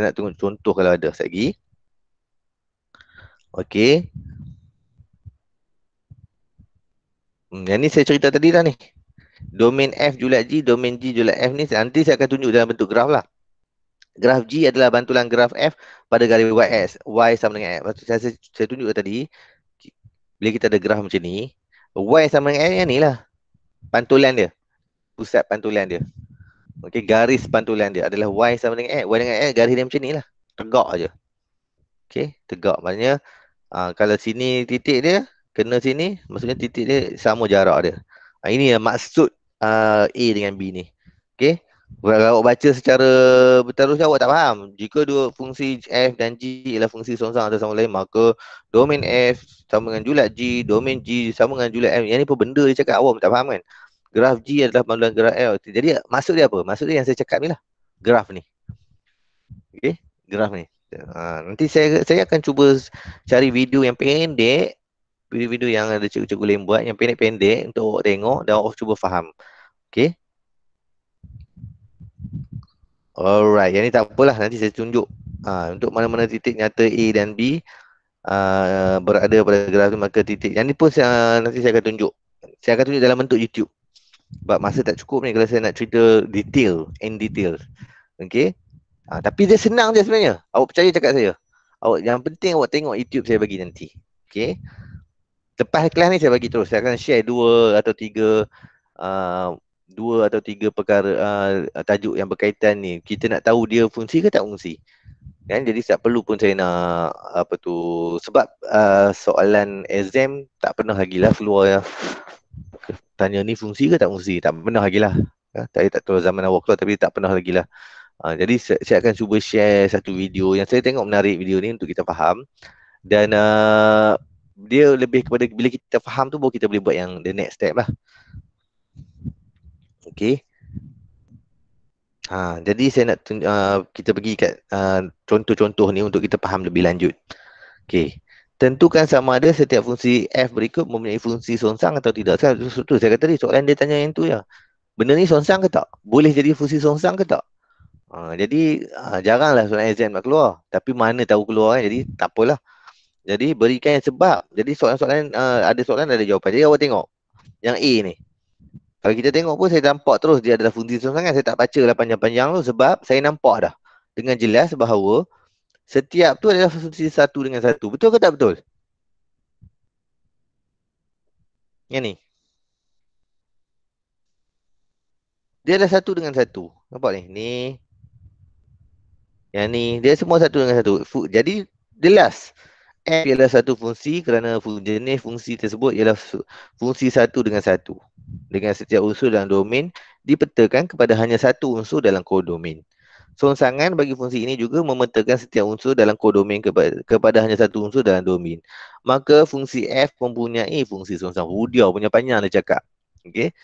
A: nak tunggu contoh kalau ada sekejap lagi. Okey. Yang ni saya cerita tadi dah ni. Domain F julat G, domain G julat F ni nanti saya akan tunjuk dalam bentuk graf lah. Graf G adalah bantulan graf F pada garis YX. Y sama dengan X. Saya tunjuk tadi, bila kita ada graf macam ni, Y sama dengan X yang ni lah. Pantulan dia. Pusat pantulan dia. Okey, garis pantulan dia adalah Y sama dengan X. Y dengan X, garis dia macam ni lah. Tegak aja. Okey, tegak. Maknanya, kalau sini titik dia, kena sini, maksudnya titik dia sama jarak dia. Ini maksud A dengan B ni. Okey. Kalau awak baca secara berterusnya awak tak faham. Jika dua fungsi F dan G ialah fungsi songsang atau sama lain, maka domain F sama dengan julat G, domain G sama dengan julat F. Yang ni apa benda dia cakap, awak tak faham kan? Graf G adalah pantulan graf F. Jadi maksud dia apa? Maksud dia yang saya cakap ni lah. Graf ni. Okey, graf ni. Nanti saya akan cuba cari video yang pendek, video-video yang ada cikgu-cikgu lain buat yang pendek-pendek untuk awak tengok dan awak cuba faham. Okey. Alright, yang ni tak apalah, nanti saya tunjuk untuk mana-mana titik nyata A dan B berada pada graf tu, maka titik yang ni pun nanti saya akan tunjuk. Saya akan tunjuk dalam bentuk YouTube. Sebab masa tak cukup ni kalau saya nak cerita detail, in detail. Okey. Tapi dia senang je sebenarnya. Awak percaya cakap saya. Yang penting awak tengok YouTube saya bagi nanti. Okey. Lepas kelas ni saya bagi terus. Saya akan share 2 atau 3 perkara tajuk yang berkaitan ni. Kita nak tahu dia fungsi ke tak fungsi. Kan? Jadi tak perlu pun saya nak sebab soalan exam tak pernah lagi lah keluar ya. Tanya ni fungsi ke tak fungsi. Tak pernah lagi lah. Saya tak tahu zaman awak keluar tapi tak pernah lagi lah. Jadi saya akan cuba share satu video yang saya tengok menarik video ni untuk kita faham. Dan dia lebih kepada bila kita faham tu baru kita boleh buat yang the next step lah. Okey. Jadi saya nak kita pergi kat contoh-contoh ni untuk kita faham lebih lanjut. Okey. Tentukan sama ada setiap fungsi f berikut mempunyai fungsi songsang atau tidak. Saya kata tadi soalan dia tanya yang tu ya. Benda ni songsang ke tak? Boleh jadi fungsi songsang ke tak? Jadi jaranglah soalan exam nak keluar. Tapi mana tahu keluar kan. Jadi tak apalah. Jadi berikan sebab. Jadi soalan-soalan ada soalan ada jawapan. Jadi awak tengok. Yang A ni. Kalau kita tengok pun saya nampak terus dia adalah fungsi songsang. Saya tak baca lah panjang-panjang tu sebab saya nampak dah dengan jelas bahawa setiap tu adalah fungsi satu dengan satu. Betul ke tak betul? Yang ni. Dia adalah satu dengan satu. Nampak ni? Ni. Yang ni. Dia semua satu dengan satu. Jadi jelas. F ialah satu fungsi kerana jenis fungsi tersebut ialah fungsi satu dengan satu. Dengan setiap unsur dalam domain dipetakan kepada hanya satu unsur dalam kodomain. Songsangan bagi fungsi ini juga memetakan setiap unsur dalam kodomain kepada hanya satu unsur dalam domain. Maka fungsi F mempunyai fungsi songsang. Dia punya panjang dia cakap. Okey.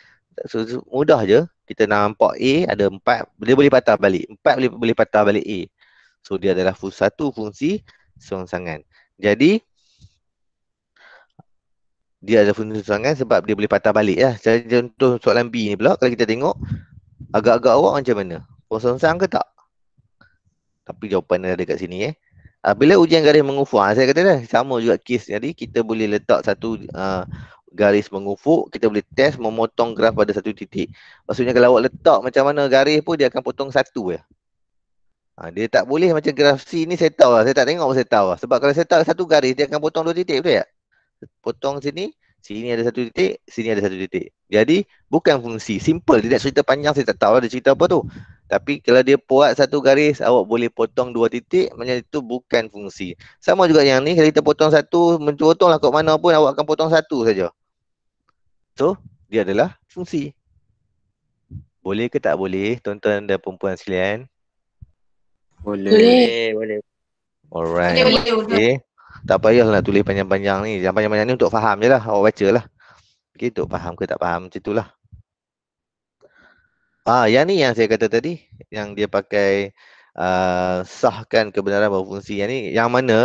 A: So, mudah je. Kita nampak A ada 4, dia boleh patah balik. 4 boleh patah balik A. So dia adalah satu fungsi songsangan. Jadi dia ada fungsi songsangan sebab dia boleh patah balik lah. Contoh soalan B ni pula, kalau kita tengok agak-agak awak macam mana? Songsang ke tak? Tapi jawapan dia ada kat sini Bila ujian garis mengufuk, saya kata dah sama juga kes. Jadi kita boleh letak satu garis mengufuk, kita boleh test memotong graf pada satu titik. Maksudnya kalau awak letak macam mana garis pun dia akan potong satu je. Dia tak boleh macam graf C ni saya tahu lah. Saya tak tengok pun saya tahu lah. Sebab kalau saya tahu satu garis dia akan potong 2 titik, betul tak? Potong sini, sini ada 1 titik, sini ada 1 titik. Jadi bukan fungsi, simple. Dia nak cerita panjang saya tak tahu lah dia cerita apa tu. Tapi kalau dia buat satu garis, awak boleh potong 2 titik, macam itu bukan fungsi. Sama juga yang ni, kalau kita potong satu, potonglah kat mana pun awak akan potong satu saja. So, dia adalah fungsi. Boleh ke tak boleh, tuan-tuan dan perempuan sekalian?
D: Boleh. Boleh.
A: Alright.
C: Boleh.
A: Okay. Tak payahlah tulis panjang-panjang ni. Yang panjang-panjang ni untuk faham je lah. Awak baca lah. Okay, untuk faham ke tak faham macam itulah. Yang ni yang saya kata tadi. Yang dia pakai sahkan kebenaran bahawa fungsi yang ni. Yang mana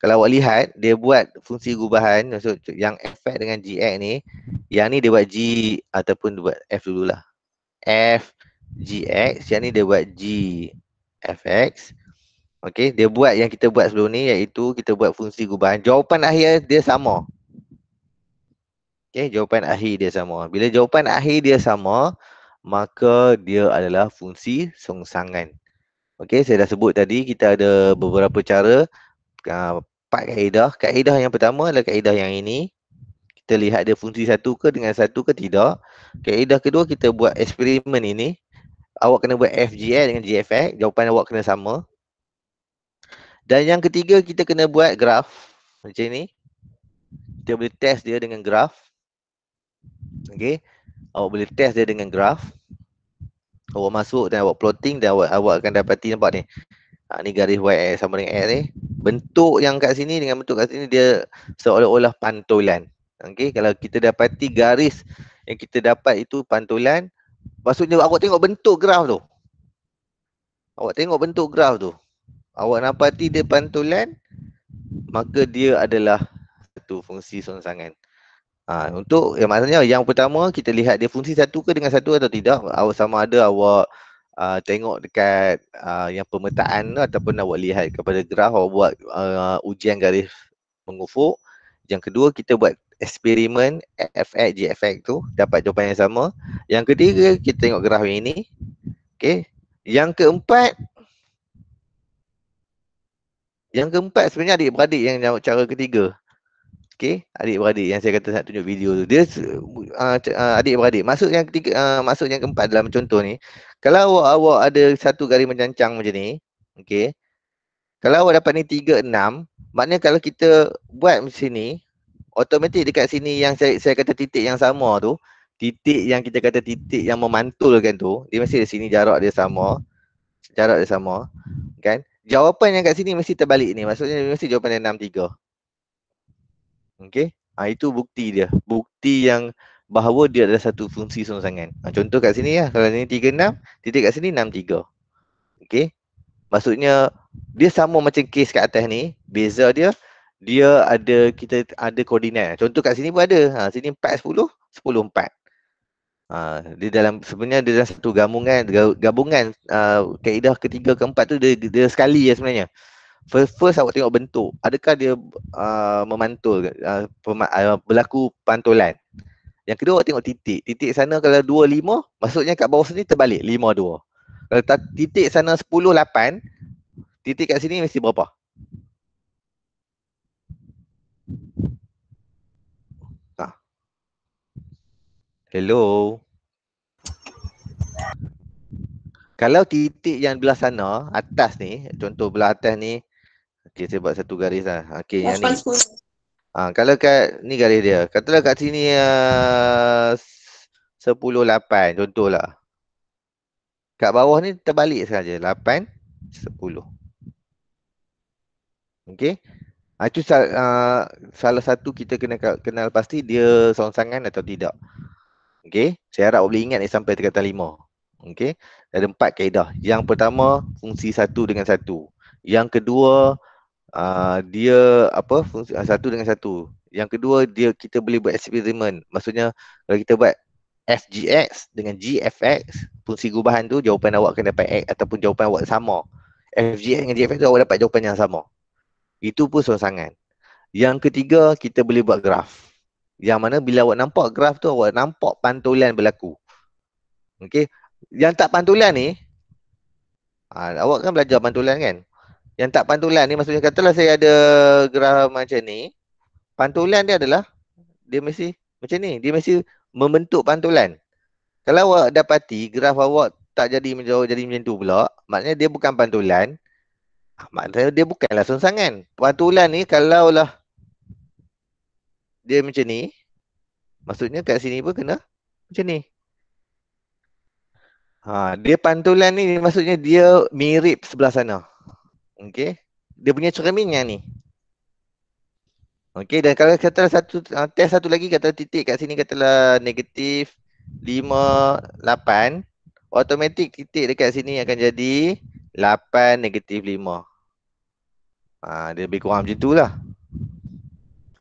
A: kalau awak lihat dia buat fungsi gubahan. Maksud yang efek dengan GX ni. Yang ni dia buat G ataupun dia buat F dululah. F GX. Yang ni dia buat G FX. Okey, dia buat yang kita buat sebelum ni iaitu kita buat fungsi gubahan. Jawapan akhir dia sama. Okey, jawapan akhir dia sama. Bila jawapan akhir dia sama, maka dia adalah fungsi songsangan. Okey, saya dah sebut tadi kita ada beberapa cara, 4 kaedah. Kaedah yang pertama adalah kaedah yang ini. Kita lihat dia fungsi satu ke dengan satu ke tidak. Kaedah kedua kita buat eksperimen ini. Awak kena buat FGL dengan GFX, jawapan awak kena sama. Dan yang ketiga kita kena buat graf macam ni. Kita boleh test dia dengan graf. Okey. Awak boleh test dia dengan graf. Awak masuk dan awak plotting dan awak akan dapati nampak ni. Ni garis Y sama dengan X ni. Bentuk yang kat sini dengan bentuk kat sini dia seolah-olah pantulan. Okey, kalau kita dapati garis yang kita dapat itu pantulan, maksudnya awak tengok bentuk graf tu. Awak tengok bentuk graf tu. Awak dapati dia pantulan, maka dia adalah satu fungsi songsangan. Untuk yang maksudnya yang pertama kita lihat dia fungsi satu ke dengan satu atau tidak. Awak sama ada awak tengok dekat yang pemetaan ataupun awak lihat kepada graf, awak buat ujian garis mengufuk. Yang kedua kita buat eksperimen FX GFX tu dapat jawapan yang sama. Yang ketiga kita tengok graf yang ini. Okey. Yang keempat sebenarnya adik-beradik yang jawab cara ketiga. Okey, adik-beradik yang saya kata nak tunjuk video tu. Dia adik-beradik. Maksud yang ketiga, maksud yang keempat dalam contoh ni, kalau awak ada satu garis mencancang macam ni, okey. Kalau awak dapat ni 3, 6, maknanya kalau kita buat macam ni, automatik dekat sini yang saya kata titik yang sama tu, titik yang kita kata titik yang memantulkan tu, dia mesti di sini jarak dia sama. Jarak dia sama, kan? Jawapan yang kat sini mesti terbalik ni. Maksudnya mesti jawapan dia 6, 3. Okey. Itu bukti dia. Bukti yang bahawa dia adalah satu fungsi songsangan. Contoh kat sini lah. Kalau ni 3, 6. Titik kat sini 6, 3. Okey. Maksudnya dia sama macam kes kat atas ni. Beza dia, kita ada koordinat. Contoh kat sini pun ada. Sini 4, 10. 10, 4. Dia sebenarnya dia dalam satu gabungan kaedah ketiga keempat tu dia sekali ya sebenarnya. First awak tengok bentuk. Adakah dia memantul, berlaku pantulan. Yang kedua awak tengok titik. Titik sana kalau 2, 5, maksudnya kat bawah sini terbalik 5, 2. Kalau titik sana 10, 8, titik kat sini mesti berapa? Hello. Kalau titik yang belah sana, atas ni, contoh belah atas ni, okey saya buat satu garis lah. Okey yang ni. Kalau kat ni garis dia. Katalah kat sini 10, 8 contohlah. Kat bawah ni terbalik saja. 8, 10. Okey. Itu salah satu kita kena kenal pasti dia songsangan atau tidak. Okey. Saya harap boleh ingat ni sampai tingkatan 5. Okey. Ada 4 kaedah. Yang pertama, fungsi satu dengan satu. Yang kedua, dia apa? Fungsi satu dengan satu. Yang kedua, kita boleh buat eksperimen. Maksudnya kalau kita buat FGX dengan GFX, fungsi gubahan tu jawapan awak akan dapat X ataupun jawapan awak sama. FGX dengan GFX tu awak dapat jawapan yang sama. Itu pun songsangan. Yang ketiga, kita boleh buat graf. Yang mana bila awak nampak graf tu, awak nampak pantulan berlaku. Okey. Yang tak pantulan ni, awak kan belajar pantulan kan? Yang tak pantulan ni maksudnya katalah saya ada graf macam ni. Pantulan dia adalah, dia mesti macam ni. Dia mesti membentuk pantulan. Kalau awak dapati graf awak tak jadi menjauh jadi macam tu pula, maknanya dia bukan pantulan. Maknanya dia bukanlah songsangan. Pantulan ni kalaulah dia macam ni, maksudnya kat sini pun kena macam ni. Dia pantulan ni maksudnya dia mirip sebelah sana. Okey. Dia punya cermin yang ni. Okey, dan kalau kata test satu lagi, kata titik kat sini katalah negatif 5, 8, automatik titik dekat sini akan jadi 8, negatif 5. Dia lebih kurang macam tu lah.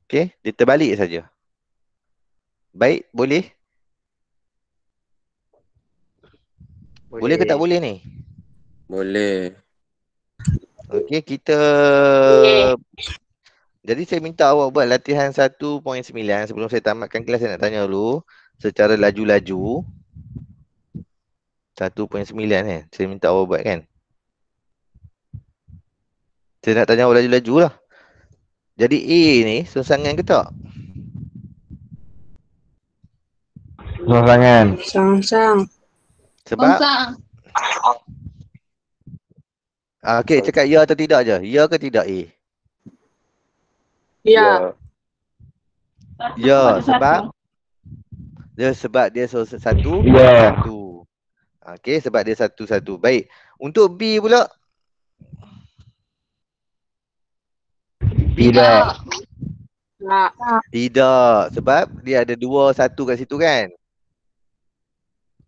A: Okey, dia terbalik saja. Baik, boleh? Boleh ke tak boleh ni?
D: Boleh.
A: Okey, kita... Jadi saya minta awak buat latihan 1.9. Sebelum saya tamatkan kelas, saya nak tanya dulu secara laju-laju. 1.9 kan? Saya minta awak buat kan? Saya nak tanya awak laju-laju lah. Jadi A ni songsangan ke tak?
B: Songsangan.
C: Songsang.
A: Sebab?
C: Songsang.
A: Okey, cakap ya atau tidak je. Ya ke tidak A?
C: Ya.
A: Ya, sebab? Sebab dia satu.
B: Ya.
A: Satu. Okey, sebab dia satu. Baik. Untuk B pula?
B: Tidak.
C: Tak.
A: Tidak. Sebab dia ada 2, 1 kat situ kan?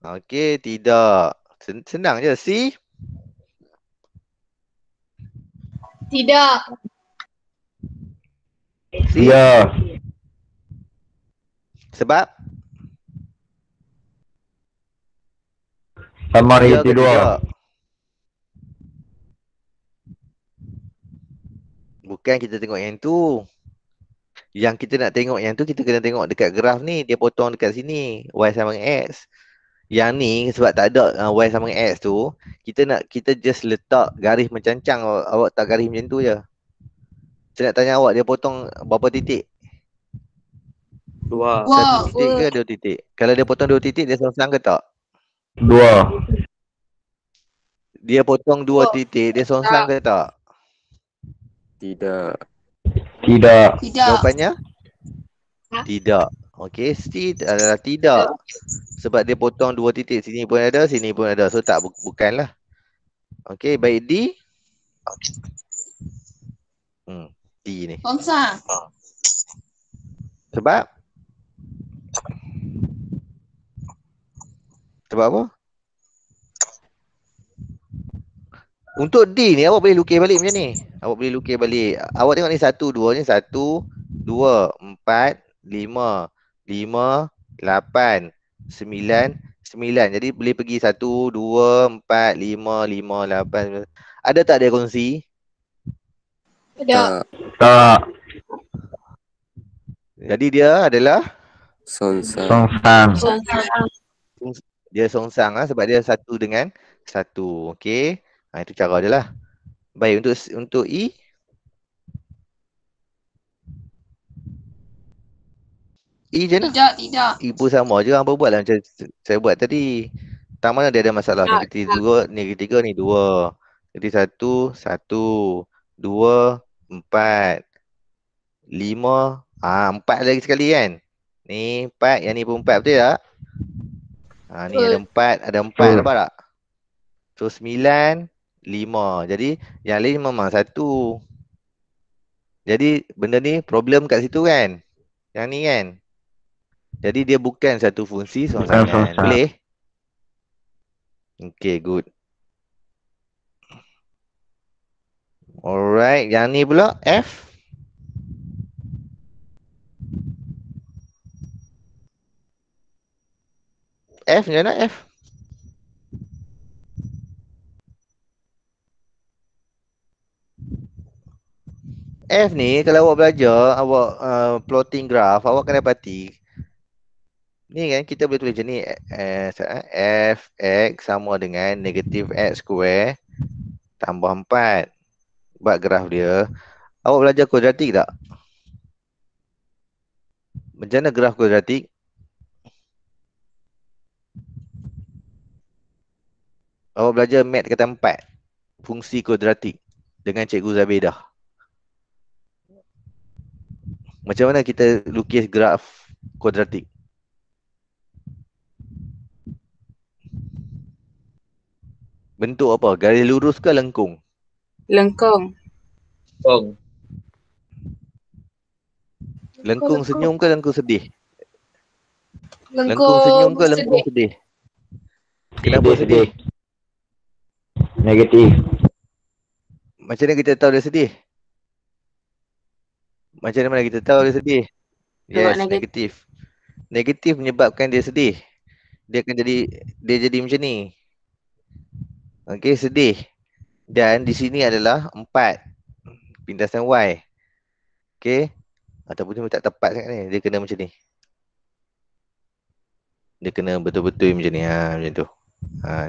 A: Okey, tidak. Senang je. C?
C: Tidak.
A: C?
B: Ya.
A: Sebab?
B: Sama
A: Ya
B: itu
A: ke
B: dua.
A: tidak? Bukan kita tengok yang tu. Yang kita nak tengok yang tu, kita kena tengok dekat graf ni. Dia potong dekat sini. Y sama dengan X. Yang ni sebab tak ada Y sama dengan X tu, kita just letak garis mencancang. Awak tak garis macam tu je. Saya nak tanya awak, dia potong berapa titik?
D: 2.
A: Satu titik ke 2 titik? Kalau dia potong 2 titik, dia songsang ke tak?
B: Dua.
A: Dia potong 2 titik, dia songsang ke tak?
D: Tidak.
B: Tidak.
C: Tidak.
A: Jawapannya? Tidak. Okey, C adalah tidak. Sebab dia potong 2 titik. Sini pun ada, sini pun ada. So tak, bukanlah. Okey, baik D. D ni.
C: Songsang.
A: Sebab? Sebab apa? Untuk D ni awak boleh lukis balik macam ni. Awak boleh lukis balik. Awak tengok ni 1, 2 ni 1, 2, 4, 5, 5, 8, 9, 9. Jadi boleh pergi 1, 2, 4, 5, 5, 8. Ada tak dia kongsi?
C: Tidak.
B: Tak.
A: Jadi dia adalah
D: Songsang.
B: Songsang.
C: Songsang.
A: dia songsang lah sebab dia 1 dengan 1. Okey. Itu cara dia lah. Baik, untuk E. E je lah.
C: Tidak.
A: E pun sama je. Apa buat lah macam saya buat tadi. Tak mana dia ada masalah. Negatif 2, negatif 3 ni 2. Jadi 1, 1, 2, 4, 5. 4 lagi sekali kan. Ni 4, yang ni pun 4, betul tak? Ni ada 4, ada 4, nampak tak? So 9, 5. Jadi yang lain memang 1. Jadi benda ni problem kat situ kan. Yang ni kan. Jadi dia bukan satu fungsi
B: bukan
A: songsangan.
B: songsang.
A: Boleh? Okay, good. Alright, yang ni pula F. F macam mana F? F ni kalau awak belajar, awak plotting graph, awak kena dapati. Ni kan kita boleh tulis macam ni. F X sama dengan negatif X square tambah 4. Buat graf dia. Awak belajar kuadratik tak? Macam mana graf kuadratik? Awak belajar mat kata 4. Fungsi kuadratik dengan Cikgu Zabidah. Macam mana kita lukis graf kuadratik? Bentuk apa? Garis lurus ke lengkung?
C: Lengkung.
A: Lengkung senyum ke lengkung sedih?
C: Lengkung
A: senyum ke lengkung
C: sedih.
A: sedih? Kenapa sedih?
B: Negatif.
A: Macam mana kita tahu dia sedih? Macam mana kita tahu dia sedih?
C: Sebab
A: Yes, negatif. Negatif menyebabkan dia sedih. Dia akan jadi macam ni. Okey, sedih. Dan di sini adalah 4. Pintasan Y. Okey. Ataupun dia tak tepat sangat ni. Dia kena macam ni. Dia kena betul-betul macam ni. Macam tu.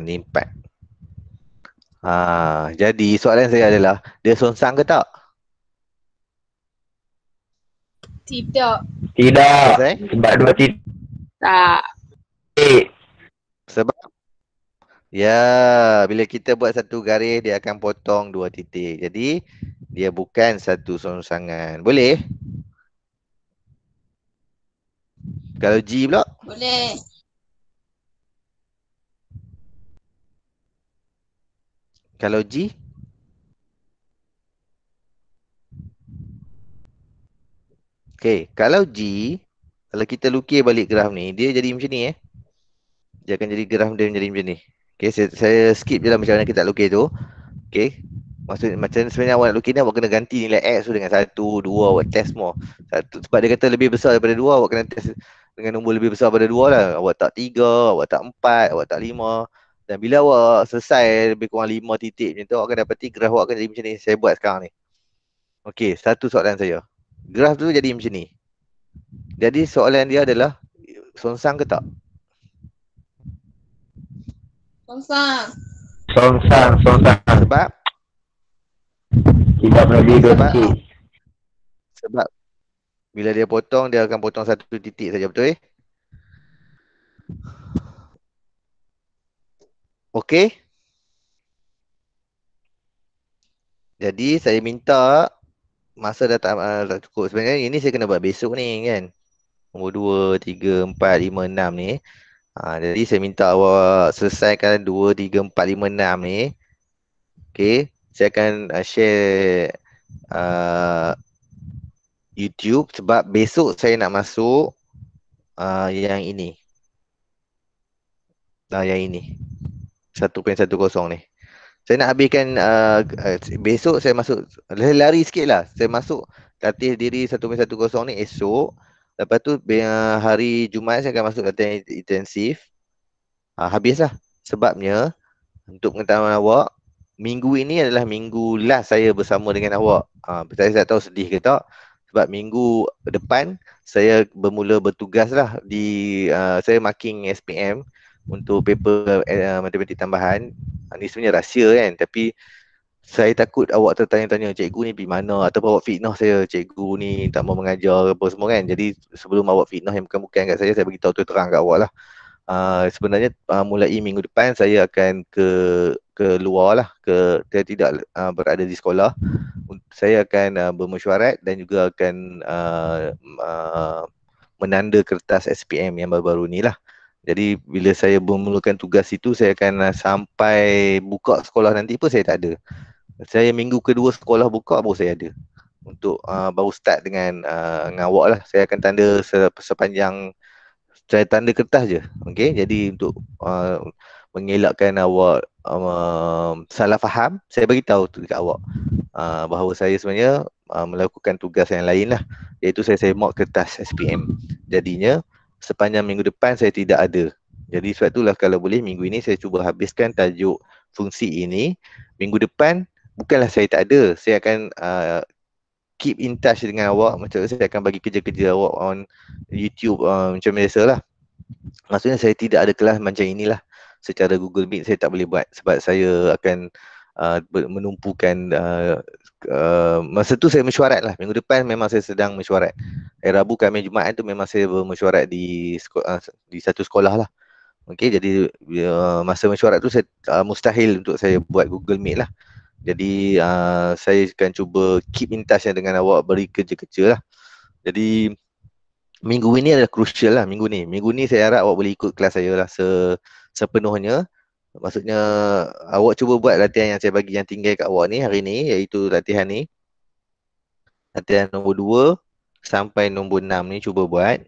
A: Ni 4. Jadi soalan saya adalah, dia songsang ke tak?
C: Tidak.
B: Tidak.
A: Selesai?
B: Sebab 2 titik.
C: Tak.
A: Sebab bila kita buat satu garis, dia akan potong 2 titik. Jadi dia bukan satu songsangan. Boleh? Kalau G pula?
C: Boleh.
A: Kalau G? Okay, kalau G, kalau kita lukis balik graf ni, dia jadi macam ni Dia akan jadi graf dia menjadi macam ni. Okay, saya skip je lah macam mana kita lukis tu. Okay. Maksud macam sebenarnya awak nak lukis ni, awak kena ganti nilai X tu dengan 1, 2, awak test semua. Sebab dia kata lebih besar daripada 2, awak kena test dengan nombor lebih besar daripada 2 lah. Awak tak 3, awak tak 4, awak tak 5. Dan bila awak selesai lebih kurang 5 titik macam tu, awak akan dapati graf awak akan jadi macam ni. Saya buat sekarang ni. Okay, satu soalan saya. Graf tu jadi macam ni. Jadi soalan dia adalah, songsang ke tak?
C: Songsang.
B: Songsang.
A: Sebab?
B: Tidak melebihi 2
A: Sebab?
B: titik.
A: Sebab bila dia potong, dia akan potong satu titik saja, betul? Okey. Jadi saya minta, masa dah tak cukup. Sebenarnya ini saya kena buat besok ni kan. Nombor 2, 3, 4, 5, 6 ni. Jadi saya minta awak selesaikan 2, 3, 4, 5, 6 ni. Okey. Saya akan share YouTube sebab besok saya nak masuk yang ini. Yang ini. 1.10 ni. Saya nak habiskan besok saya masuk, lari sikit lah. Saya masuk latih diri 1.10 ni esok. Lepas tu hari Jumaat saya akan masuk latihan intensif. Habislah. Sebabnya untuk pengetahuan awak, minggu ini adalah minggu last saya bersama dengan awak. Saya tak tahu sedih ke tak. Sebab minggu depan saya bermula bertugas lah di saya marking SPM untuk paper matematik tambahan. Ni sebenarnya rahsia kan, tapi saya takut awak tertanya-tanya, cikgu ni pergi mana, ataupun awak fitnah saya, cikgu ni tak mau mengajar apa semua kan. Jadi sebelum awak fitnah yang bukan-bukan kat saya beritahu terang kat awak lah. Sebenarnya mulai minggu depan saya akan ke luar lah, saya tidak berada di sekolah. Saya akan bermesyuarat dan juga akan menanda kertas SPM yang baru-baru ni lah. Jadi bila saya memulakan tugas itu, saya akan sampai buka sekolah nanti pun saya tak ada. Saya minggu kedua sekolah buka baru saya ada. Untuk baru start dengan awak lah. Saya akan tanda sepanjang, saya tanda kertas je. Okay, jadi untuk mengelakkan awak salah faham, saya bagi tahu dekat awak bahawa saya sebenarnya melakukan tugas yang lain lah, iaitu saya mock kertas SPM. Jadinya sepanjang minggu depan saya tidak ada. Jadi sebab itulah kalau boleh minggu ini saya cuba habiskan tajuk fungsi ini. Minggu depan bukanlah saya tak ada, saya akan keep in touch dengan awak. Macam saya akan bagi kerja-kerja awak on YouTube macam biasa lah. Maksudnya saya tidak ada kelas macam inilah. Secara Google Meet saya tak boleh buat sebab saya akan menumpukan masa tu saya mesyuarat lah. Minggu depan memang saya sedang mesyuarat. Hari Rabu, Khamis, Jumaat tu memang saya bermesyuarat di satu sekolah lah. Okey, jadi masa mesyuarat tu saya mustahil untuk saya buat Google Meet lah. Jadi saya akan cuba keep in touch dengan awak, beri kerja-kerja lah. Jadi minggu ini adalah crucial lah. Minggu ni saya harap awak boleh ikut kelas saya lah sepenuhnya. Maksudnya awak cuba buat latihan yang saya bagi yang tinggal kat awak ni hari ni, iaitu latihan ni. Latihan nombor 2 sampai nombor 6 ni cuba buat.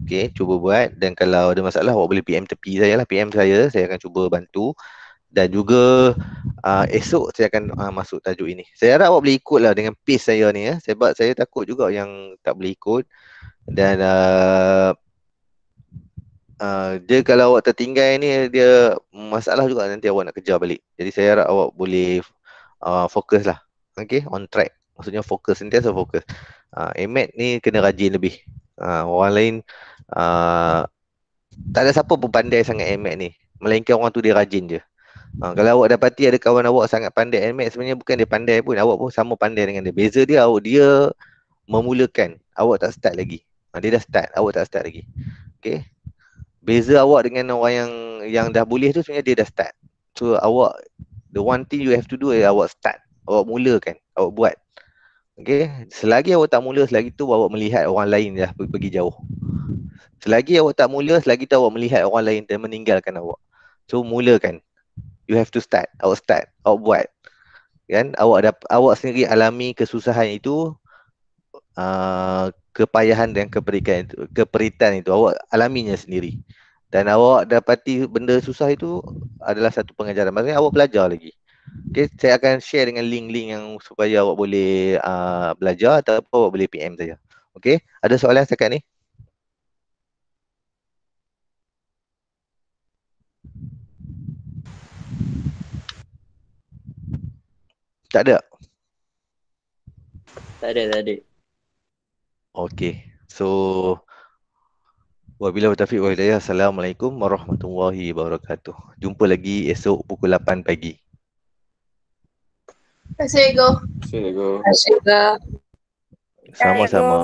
A: Okey, cuba buat, dan kalau ada masalah awak boleh PM tepi saya lah, PM saya akan cuba bantu. Dan juga esok saya akan masuk tajuk ini. Saya harap awak boleh ikut lah dengan pace saya ni ya. Sebab saya takut juga yang tak boleh ikut. Dan dia kalau awak tertinggal ni, dia masalah juga nanti awak nak kejar balik. Jadi saya harap awak boleh fokus lah. Okay, on track. Maksudnya fokus, sentiasa fokus. AMAT ni kena rajin lebih. Orang lain tak ada siapa pun pandai sangat AMAT ni, melainkan orang tu dia rajin je. Kalau awak dapati ada kawan awak sangat pandai AMAT, sebenarnya bukan dia pandai pun, awak pun sama pandai dengan dia. Beza dia, dia memulakan, awak tak start lagi. Dia dah start, awak tak start lagi. Okay. Beza awak dengan orang yang dah boleh tu, sebenarnya dia dah start. So awak, the one thing you have to do is awak start. Awak mulakan, awak buat. Okay. Selagi awak tak mula, selagi tu awak melihat orang lain dah pergi jauh. Selagi awak tak mula, selagi tu awak melihat orang lain dan meninggalkan awak. So mulakan. You have to start. Awak start, awak buat. Kan? Awak sendiri alami kesusahan itu, kepayahan dan keperitan itu awak alaminya sendiri. Dan awak dapati benda susah itu adalah satu pengajaran. Maksudnya awak belajar lagi. Okay, saya akan share dengan link-link yang supaya awak boleh belajar, ataupun awak boleh PM saya. Okay, ada soalan setakat ni? Tak ada?
E: Tak ada.
A: Okay, so wabillahi taufiq wal hidayah. Assalamualaikum warahmatullahi wabarakatuh. Jumpa lagi esok pukul 8 pagi.
C: Terima kasih, Go.
D: Assalamualaikum.
C: Terima kasih, Go.
A: Sama-sama.